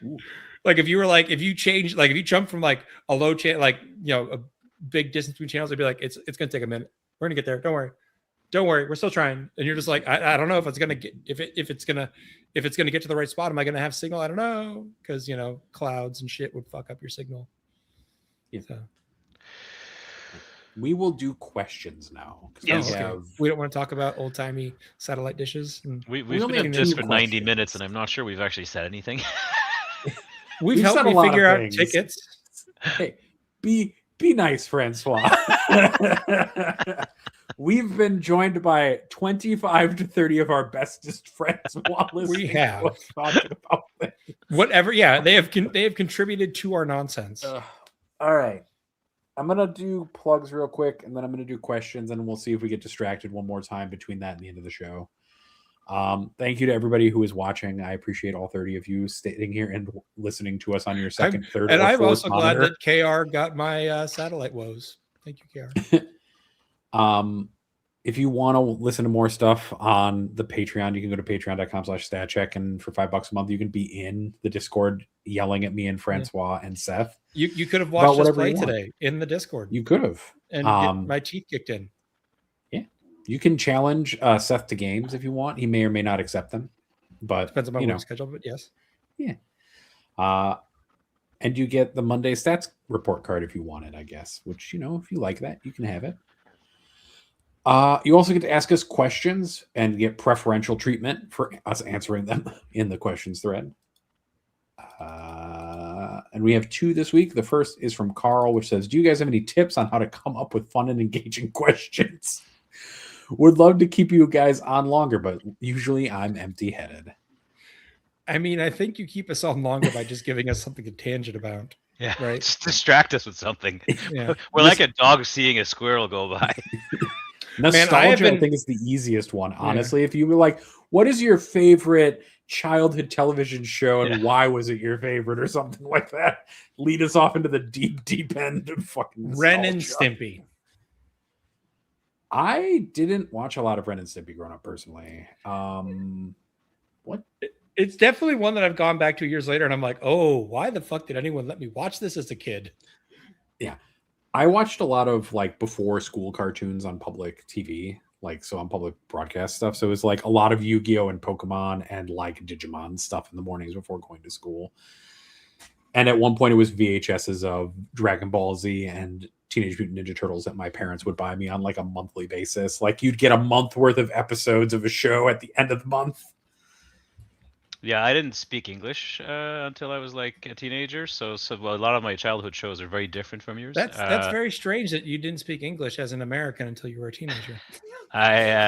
if you were like if you change like if you jump from like a low channel, like a big distance between channels, I'd be like it's gonna take a minute. We're gonna get there. Don't worry, we're still trying. And you're just like I don't know if it's gonna get if it's gonna get to the right spot. Am I gonna have signal? I don't know, because clouds and shit would fuck up your signal. Yeah. So. We will do questions now. Yes. We don't want to talk about old timey satellite dishes. We've been at this for 90 minutes, and I'm not sure we've actually said anything. We've helped me figure out tickets. Hey, be nice, Francois. We've been joined by 25 to 30 of our bestest friends while listening. We have. To us talking about things. Whatever. Yeah, they have contributed to our nonsense. All right. I'm going to do plugs real quick, and then I'm going to do questions, and we'll see if we get distracted one more time between that and the end of the show. Thank you to everybody who is watching. I appreciate all 30 of you sitting here and listening to us on your second, third, and or I'm fourth also monitor. glad that KR got my satellite woes. Thank you, KR. If you want to listen to more stuff on the Patreon, you can go to patreon.com/statcheck, and for $5 a month, you can be in the Discord yelling at me and Francois and Seth. You could have watched us play today in the Discord. You could have. And get my teeth kicked in. Yeah. You can challenge Seth to games if you want. He may or may not accept them. But depends on my work schedule, but yes. Yeah. And you get the Monday stats report card if you want it, I guess. Which, if you like that, you can have it. You also get to ask us questions and get preferential treatment for us answering them in the questions thread. And we have 2 this week. The first is from Carl, which says, do you guys have any tips on how to come up with fun and engaging questions? Would love to keep you guys on longer, but usually I'm empty-headed. I mean, I think you keep us on longer by just giving us something to tangent about. Yeah, right. Just distract us with something. Yeah. We're like a dog seeing a squirrel go by. Nostalgia, I think, is the easiest one. Honestly, if you were like, what is your favorite childhood television show and why was it your favorite or something like that? Lead us off into the deep end of fucking nostalgia. Ren and Stimpy. I didn't watch a lot of Ren and Stimpy growing up personally. What? It's definitely one that I've gone back to years later and I'm like, oh, why the fuck did anyone let me watch this as a kid? Yeah. I watched a lot of like before school cartoons on public TV, on public broadcast stuff. So it was like a lot of Yu-Gi-Oh! And Pokemon and like Digimon stuff in the mornings before going to school. And at one point it was VHSs of Dragon Ball Z and Teenage Mutant Ninja Turtles that my parents would buy me on like a monthly basis. Like you'd get a month worth of episodes of a show at the end of the month. Yeah, I didn't speak English until I was like a teenager. So a lot of my childhood shows are very different from yours. That's very strange that you didn't speak English as an American until you were a teenager. I'm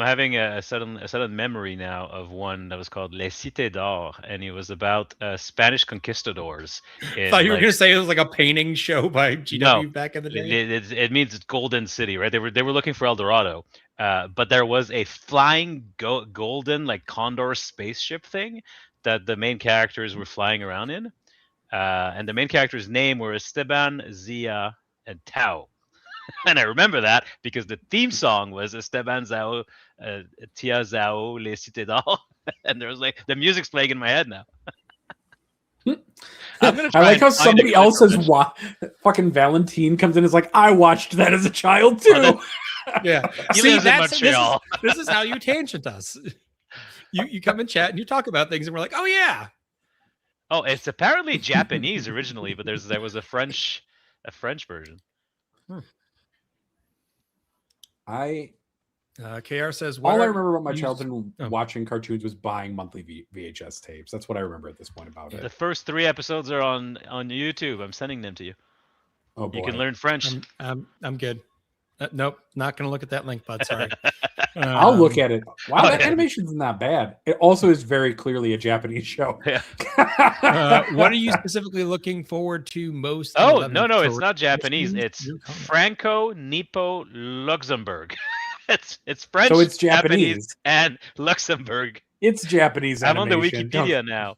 having a sudden memory now of one that was called Les Cités d'Or, and it was about Spanish conquistadors. I thought you were going to say it was like a painting show by GW back in the day. It means Golden City, right? They were looking for El Dorado, But there was a flying golden like condor spaceship thing that the main characters were flying around in. And the main character's name were Esteban, Zia, and Tao. And I remember that because the theme song was Esteban Zao, Tia Zao, Les Cités d'Or. And there was like, the music's playing in my head now. I'm gonna try I like how and find somebody a clip else of has it. fucking Valentine comes in and is like, I watched that as a child too. Yeah. He See, lives in Montreal. this is how you tangent us. You come and chat and you talk about things and we're like, oh yeah. Oh, it's apparently Japanese originally, but there was a French version. KR says, all I where remember about my you- childhood oh. watching cartoons was buying monthly VHS tapes. That's what I remember at this point about The it. first 3 episodes are on YouTube. I'm sending them to you. Oh boy. You can learn French. I'm good. Nope, not gonna look at that link, bud. Sorry. I'll look at it. Wow, oh, that yeah. animation's not bad. It also is very clearly a Japanese show. Yeah. What are you specifically looking forward to most? in Oh 11th no, it's Correct? not Japanese. It's Your comment. Franco Luxembourg. it's French, So it's Japanese. and Luxembourg. It's Japanese I'm on the animation. Wikipedia now.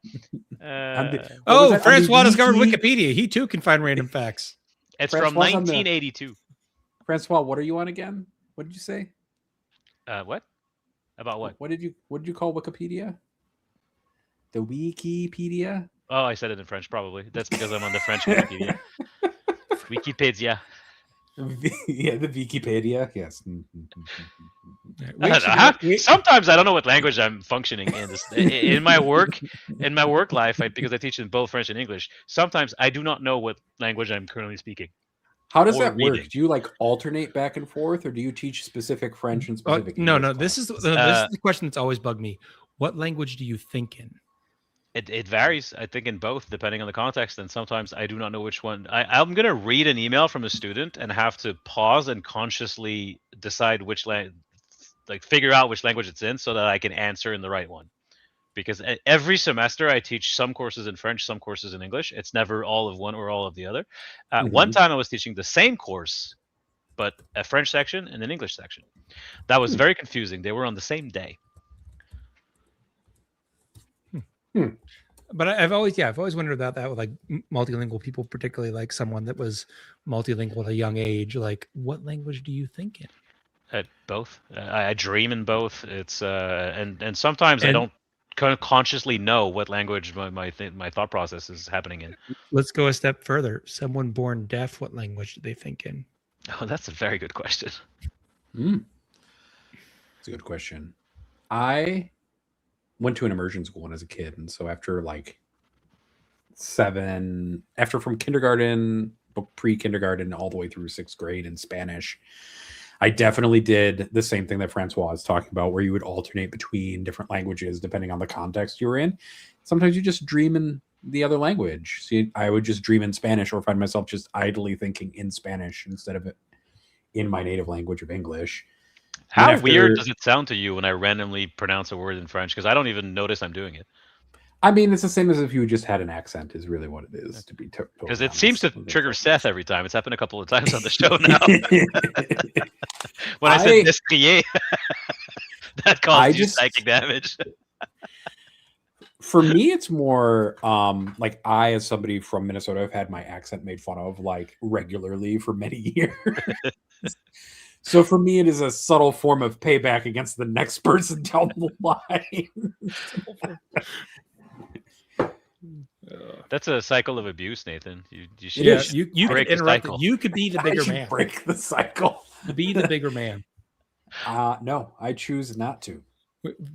Oh, that, on Francois the discovered wiki? Wikipedia. He too can find random facts. It's from Francois on the- 1982. Francois, what are you on again? What did you say? What? About what? What did you call Wikipedia? The Wikipedia? Oh, I said it in French, probably. That's because I'm on the French Wikipedia. Wikipedia. Yeah, the Wikipedia. Yes. Sometimes I don't know what language I'm functioning in. In my work life, because I teach in both French and English. Sometimes I do not know what language I'm currently speaking. How does Or that work? reading. Do you like alternate back and forth, or do you teach specific French and specific? No. English This is classes? this is the question that's always bugged me. What language do you think in? It varies. I think in both, depending on the context, and sometimes I do not know which one. I'm gonna read an email from a student and have to pause and consciously decide which figure out which language it's in, so that I can answer in the right one. Because every semester I teach some courses in French, some courses in English. It's never all of one or all of the other. One time I was teaching the same course, but a French section and an English section. That was very confusing. They were on the same day. But I've always wondered about that with like multilingual people, particularly like someone that was multilingual at a young age. Like, what language do you think in? Both. I dream in both. It's and sometimes I don't consciously know what language my thought process is happening in. Let's go a step further. Someone born deaf, what language do they think in? Oh, that's a very good question. It's a good question. I went to an immersion school when I was a kid, and so after from kindergarten, pre-kindergarten, all the way through 6th grade in Spanish, I definitely did the same thing that Francois is talking about, where you would alternate between different languages depending on the context you were in. Sometimes you just dream in the other language. See, I would just dream in Spanish, or find myself just idly thinking in Spanish instead of it in my native language of English. How weird does it sound to you when I randomly pronounce a word in French? Because I don't even notice I'm doing it. I mean, it's the same as if you just had an accent, is really what it is, to be totally Because it honest. seems to trigger Seth every time. It's happened a couple of times on the show now. When I said destrier, that caused you psychic damage. For me, it's more like I, as somebody from Minnesota, have had my accent made fun of like regularly for many years. So for me, it is a subtle form of payback against the next person down the line. That's a cycle of abuse, Nathan. You should you break could the interrupt. cycle. You could be the bigger man. Break the cycle. Be the bigger man. No, I choose not to.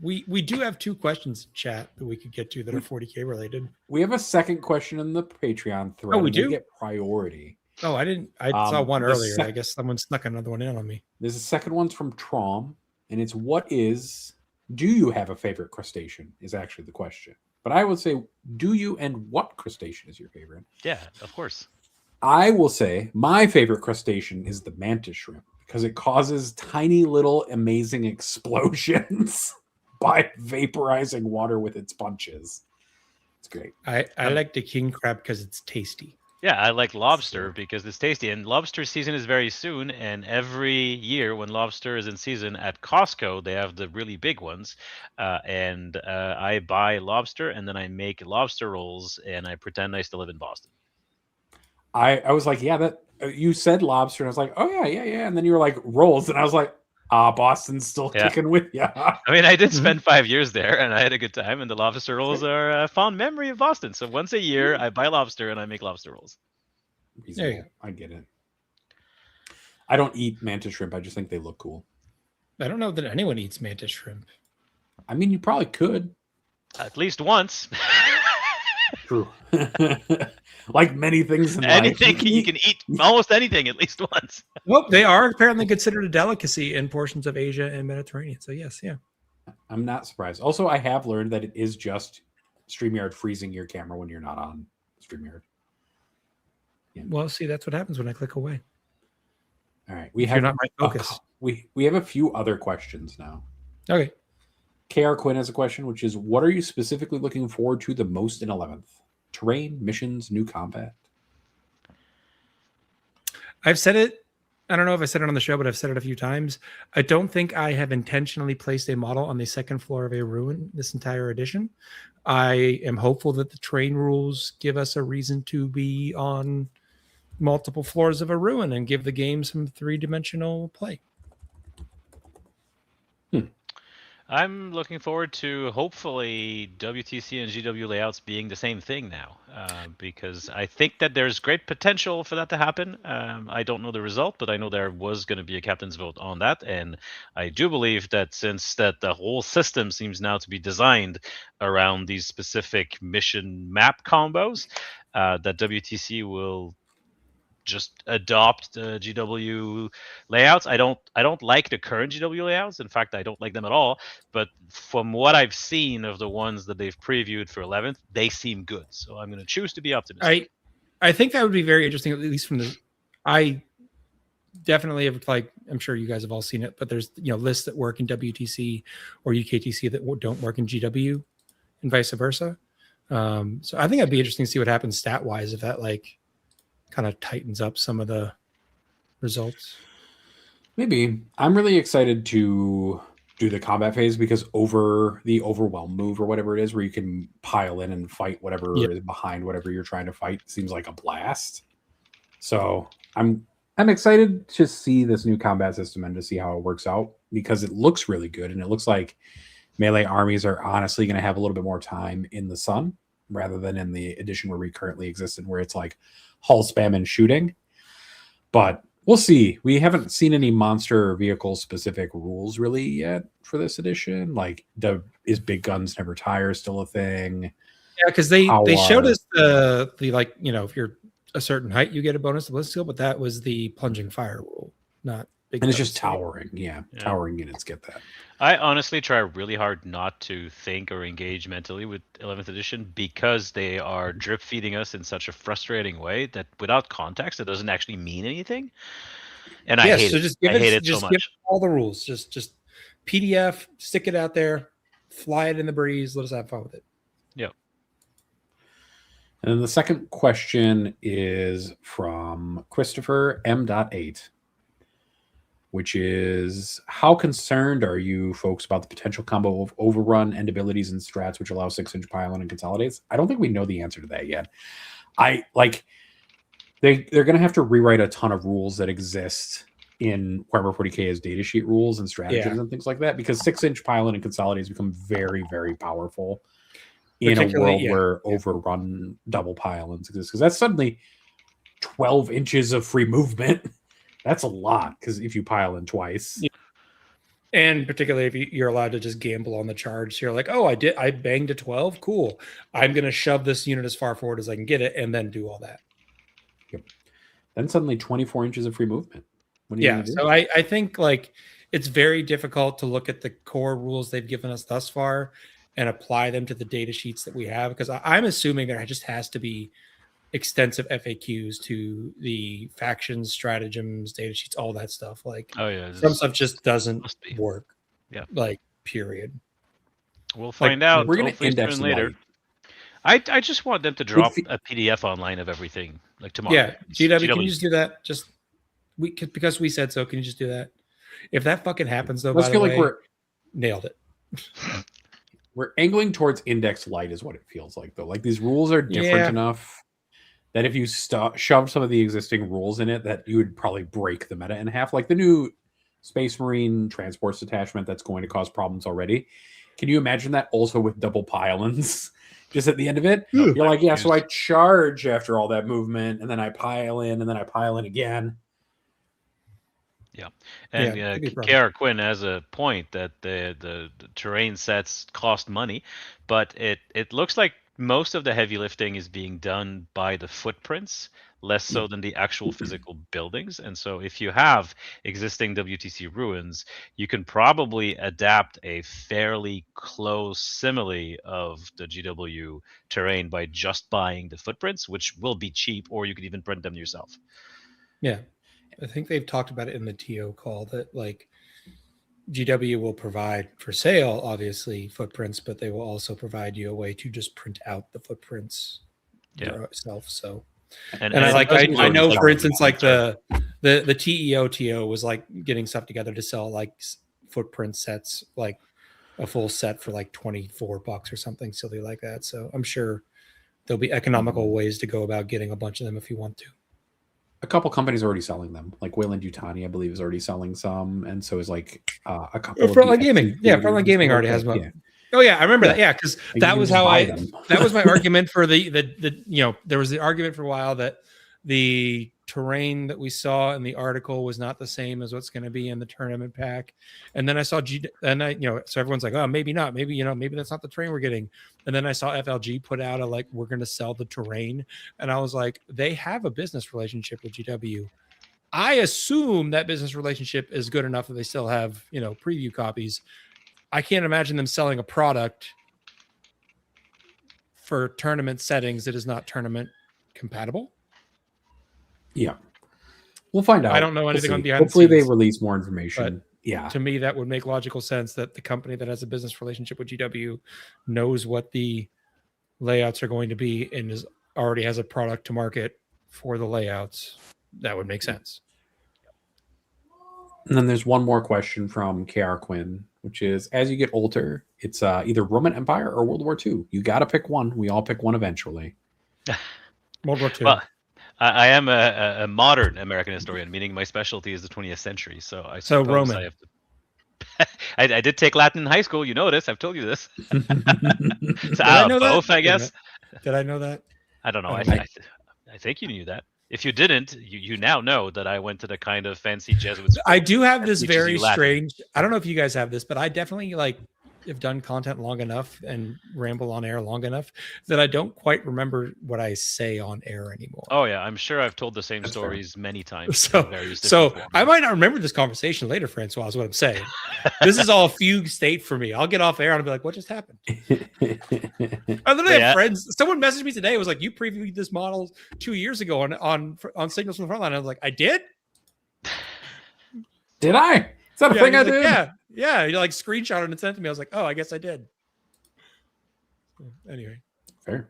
We do have 2 questions in chat that we could get to that are 40K related. We have a second question in the Patreon thread. Oh, we do? Get priority. Oh, I didn't. I saw one earlier. sec- I guess someone snuck another one in on me. There's a second one's from Trom, and it's do you have a favorite crustacean is actually the question. But I would say, do you, and what crustacean is your favorite? Yeah, of course. I will say my favorite crustacean is the mantis shrimp, because it causes tiny little amazing explosions by vaporizing water with its punches. It's great. I like the king crab because it's tasty. Yeah, I like lobster because it's tasty, and lobster season is very soon. And every year when lobster is in season at Costco, they have the really big ones, and I buy lobster and then I make lobster rolls, and I pretend I still live in Boston. I was like, yeah, that you said lobster, and I was like, oh yeah, and then you were like rolls, and I was like, Boston's still Yeah. kicking with you. I mean, I did spend 5 years there, and I had a good time. And the lobster rolls are a fond memory of Boston. So once a year, I buy lobster and I make lobster rolls. There you go. I get it. I don't eat mantis shrimp. I just think they look cool. I don't know that anyone eats mantis shrimp. I mean, you probably could. At least once. True. Like many things in Anything life. you can eat almost anything at least once. Well, they are apparently considered a delicacy in portions of Asia and Mediterranean. So yes, yeah. I'm not surprised. Also, I have learned that it is just StreamYard freezing your camera when you're not on StreamYard. Yeah. Well, see, that's what happens when I click away. All right, You're not my focus. We have a few other questions now. Okay. KR Quinn has a question, which is, what are you specifically looking forward to the most in 11th? Terrain, missions, new combat? I've said it. I don't know if I said it on the show, but I've said it a few times. I don't think I have intentionally placed a model on the second floor of a ruin this entire edition. I am hopeful that the terrain rules give us a reason to be on multiple floors of a ruin and give the game some three-dimensional play. I'm looking forward to hopefully WTC and GW layouts being the same thing now, because I think that there's great potential for that to happen. I don't know the result, but I know there was going to be a captain's vote on that, and I do believe that since that the whole system seems now to be designed around these specific mission map combos, that WTC will just adopt the GW layouts. I don't like the current GW layouts. In fact, I don't like them at all. But from what I've seen of the ones that they've previewed for 11th, they seem good. So I'm going to choose to be optimistic. I think that would be very interesting, at least from the. I definitely have, like, I'm sure you guys have all seen it, but there's lists that work in WTC or UKTC that don't work in GW, and vice versa. So I think it'd be interesting to see what happens stat wise if that kind of tightens up some of the results. Maybe. I'm really excited to do the combat phase because over the overwhelm move or whatever it is, where you can pile in and fight whatever is behind whatever you're trying to fight, seems like a blast. So I'm excited to see this new combat system and to see how it works out, because it looks really good, and it looks like melee armies are honestly going to have a little bit more time in the sun rather than in the edition where we currently exist, and where it's like hull spam and shooting. But we'll see. We haven't seen any monster vehicle specific rules really yet for this edition. Like, is big guns never tire still a thing? Yeah, because they showed us the if you're a certain height you get a bonus to ballistic skill, but that was the plunging fire rule, not big. And it's just towering. Yeah, towering units get that. I honestly try really hard not to think or engage mentally with 11th edition, because they are drip feeding us in such a frustrating way that without context, it doesn't actually mean anything. And I hate it. I hate it so much. Give all the rules. Just PDF, stick it out there, fly it in the breeze. Let us have fun with it. Yep. And then the second question is from Christopher M.8. which is, how concerned are you folks about the potential combo of overrun and abilities and strats which allow 6-inch pylon and consolidates? I don't think we know the answer to that yet. They're going to have to rewrite a ton of rules that exist in Warhammer 40K as datasheet rules and stratagems and things like that, because 6-inch pylon and consolidates become very, very powerful in a world where overrun double pylons exist, because that's suddenly 12 inches of free movement. That's a lot, because if you pile in twice. Yeah. And particularly if you're allowed to just gamble on the charge. So you're like, oh, I banged a 12. Cool. I'm going to shove this unit as far forward as I can get it and then do all that. Yep. Then suddenly 24 inches of free movement. So I think it's very difficult to look at the core rules they've given us thus far and apply them to the data sheets that we have, because I'm assuming there just has to be extensive FAQs to the factions, stratagems, data sheets, all that stuff. Some stuff just doesn't work. Yeah. Period. We'll find out. We're going to index later. I just want them to drop a PDF online of everything like tomorrow. Yeah, GW, can you just do that? Just because we said so. Can you just do that? If that fucking happens, though, by the way, we're nailed it. We're angling towards index light, is what it feels like, though. Like these rules are different enough that if you shove some of the existing rules in it, that you would probably break the meta in half. Like the new Space Marine transports detachment that's going to cause problems already. Can you imagine that also with double pile-ins? Just at the end of it, you're like, yeah, so I charge after all that movement, and then I pile in, and then I pile in again. Yeah, and K.R. Quinn has a point that the terrain sets cost money, but it looks like most of the heavy lifting is being done by the footprints, less so than the actual physical buildings. And so if you have existing WTC ruins, you can probably adapt a fairly close simile of the GW terrain by just buying the footprints, which will be cheap, or you could even print them yourself. Yeah. I think they've talked about it in the TO call that like GW will provide for sale, obviously, footprints, but they will also provide you a way to just print out the footprints yourself. So, and I know, for instance, like the TEO TO was like getting stuff together to sell like footprint sets, like a full set for like $24 or something silly like that. So I'm sure there'll be economical ways to go about getting a bunch of them if you want to. A couple companies are already selling them. Like Wayland Yutani, I believe, is already selling some, and so is like a couple. Frontline Gaming, Frontline Gaming already has one. Yeah. Oh yeah, I remember that. Yeah, because that was how that was my argument for the there was the argument for a while that the terrain that we saw in the article was not the same as what's going to be in the tournament pack. And then I saw so everyone's like, oh, maybe not, maybe that's not the terrain we're getting. And then I saw FLG put out we're going to sell the terrain. And I was like, they have a business relationship with GW. I assume that business relationship is good enough that they still have, preview copies. I can't imagine them selling a product for tournament settings that is not tournament compatible. Yeah, we'll find out. I don't know anything on behind Hopefully the scenes, they release more information. Yeah, to me that would make logical sense that the company that has a business relationship with GW knows what the layouts are going to be and already has a product to market for the layouts. That would make sense. And then there's one more question from KR Quinn, which is, as you get older, it's either Roman Empire or World War II. You got to pick one. We all pick one eventually. World War II. Well, I am a modern American historian, meaning my specialty is the 20th century. So Roman. I have to... I did take Latin in high school. You know this. I've told you this. So I know both, I guess. Did I know that? I don't know. I think you knew that. If you didn't, you now know that I went to the kind of fancy Jesuit school. I do have this very strange. I don't know if you guys have this, but I definitely have done content long enough and ramble on air long enough that I don't quite remember what I say on air anymore. Oh yeah, I'm sure I've told the same stories many times. So I might not remember this conversation later, Francois, is what I'm saying. This is all fugue state for me. I'll get off air and I'll be like, what just happened? I literally have friends. Someone messaged me today. It was like, you previewed this model 2 years ago on Signals from the Frontline. I was like, I did? Did I? Is that a thing I did? Yeah, you screenshot it and sent it to me. I was like, oh, I guess I did. Anyway. Fair.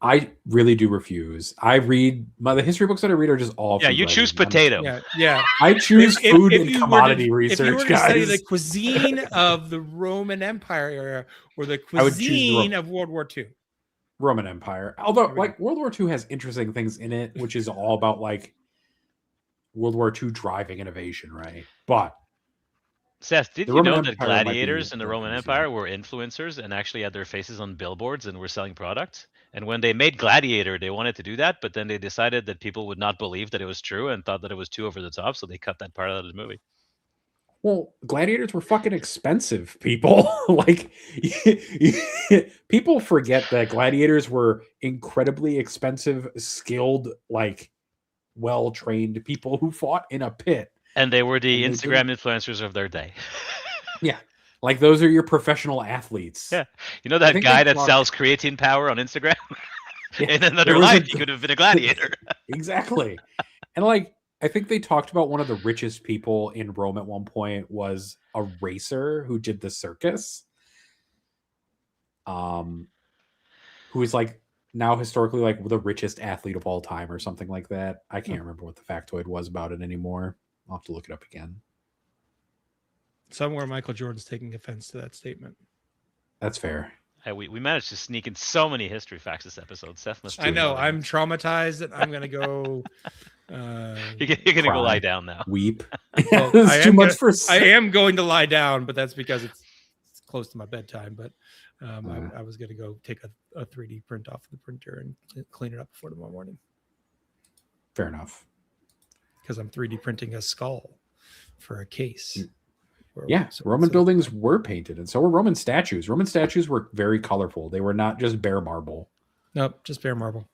I really do refuse. I read the history books that I read are just all. Yeah, you choose potato. Yeah. I choose food and commodity research. If you were to study the cuisine of the Roman Empire era or the cuisine of World War II. Roman Empire. Although World War II has interesting things in it, which is all about World War II driving innovation, right? But Seth, did you know that gladiators in the Roman Empire were influencers and actually had their faces on billboards and were selling products? And when they made Gladiator, they wanted to do that, but then they decided that people would not believe that it was true and thought that it was too over the top, so they cut that part out of the movie. Well, gladiators were fucking expensive, people. People forget that gladiators were incredibly expensive, skilled, well-trained people who fought in a pit. And they were the Instagram influencers of their day. Yeah. Those are your professional athletes. Yeah. You know that guy that sells creatine power on Instagram? Yeah. In another life, he could have been a gladiator. Exactly. And I think they talked about one of the richest people in Rome at one point was a racer who did the circus. who is like now historically like the richest athlete of all time or something like that. I can't remember what the factoid was about it anymore. I'll have to look it up again. Somewhere Michael Jordan's taking offense to that statement. That's fair. Hey, we managed to sneak in so many history facts this episode. Seth must. I know. I'm traumatized that I'm gonna go. You're gonna go lie down now. Weep. Well, It's too much for. I am going to lie down, but that's because it's close to my bedtime. But I was gonna go take a 3D print off the printer and clean it up before tomorrow morning. Fair enough. Because I'm 3D printing a skull for a case. Yeah, Roman buildings were painted, and so were Roman statues. Roman statues were very colorful. They were not just bare marble. Nope, just bare marble.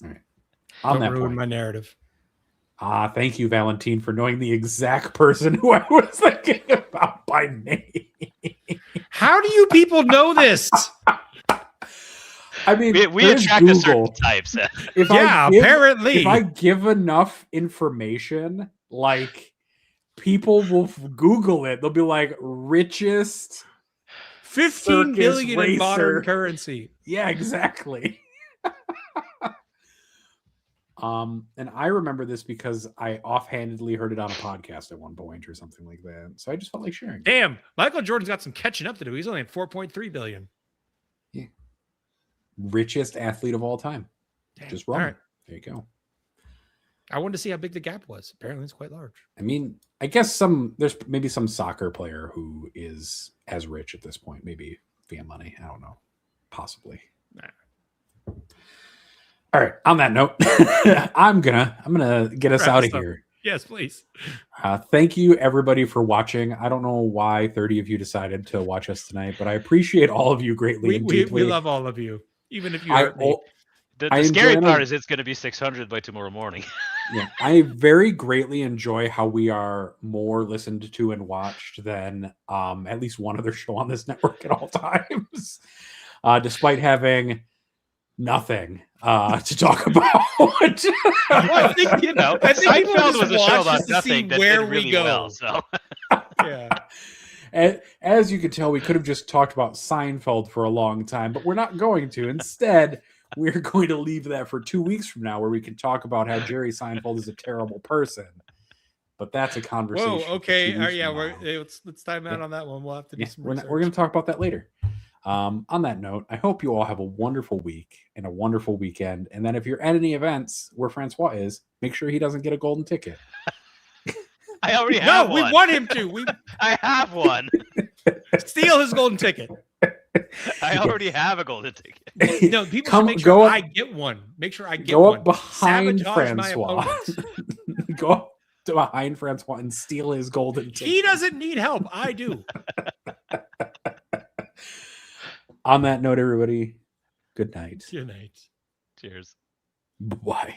All right. On that ruin point, my narrative. Thank you, Valentine, for knowing the exact person who I was thinking about by name. How do you people know this? I mean, we attract a certain type, Seth. Apparently. If I give enough information, like, people will Google it. They'll be like, richest 15 billion racer. in modern currency. Yeah, exactly. And I remember this because I offhandedly heard it on a podcast at one point or something like that. So I just felt like sharing. Damn, Michael Jordan's got some catching up to do. He's only at 4.3 billion. Yeah. Richest athlete of all time. Damn. Just Roman. All right. There you go. I wanted to see how big the gap was. Apparently it's quite large. I mean, I guess there's maybe some soccer player who is as rich at this point, maybe via money. I don't know. Possibly. Nah. All right. On that note, I'm gonna get us out of here. Yes, please. Thank you everybody for watching. I don't know why 30 of you decided to watch us tonight, but I appreciate all of you greatly. We love all of you, even if you hurt me. The scary part is it's going to be 600 by tomorrow morning. Yeah, I very greatly enjoy how we are more listened to and watched than at least one other show on this network at all times, despite having nothing to talk about. I think Seinfeld was a show about nothing that where did really we go. well. So. Yeah. And as you can tell, we could have just talked about Seinfeld for a long time, but we're not going to. Instead, we're going to leave that for 2 weeks from now, where we can talk about how Jerry Seinfeld is a terrible person. But that's a conversation. Whoa, okay. Let's time out on that one. We'll have to do some research. We're going to talk about that later. On that note, I hope you all have a wonderful week and a wonderful weekend. And then if you're at any events where Francois is, make sure he doesn't get a golden ticket. I already have one. No, we want him to. I have one. Steal his golden ticket. I already have a golden ticket. No, people should make sure I get one. Make sure I get one. Go up behind Francois. Go up to behind Francois and steal his golden ticket. He doesn't need help. I do. On that note, everybody, good night. Good night. Cheers. Bye.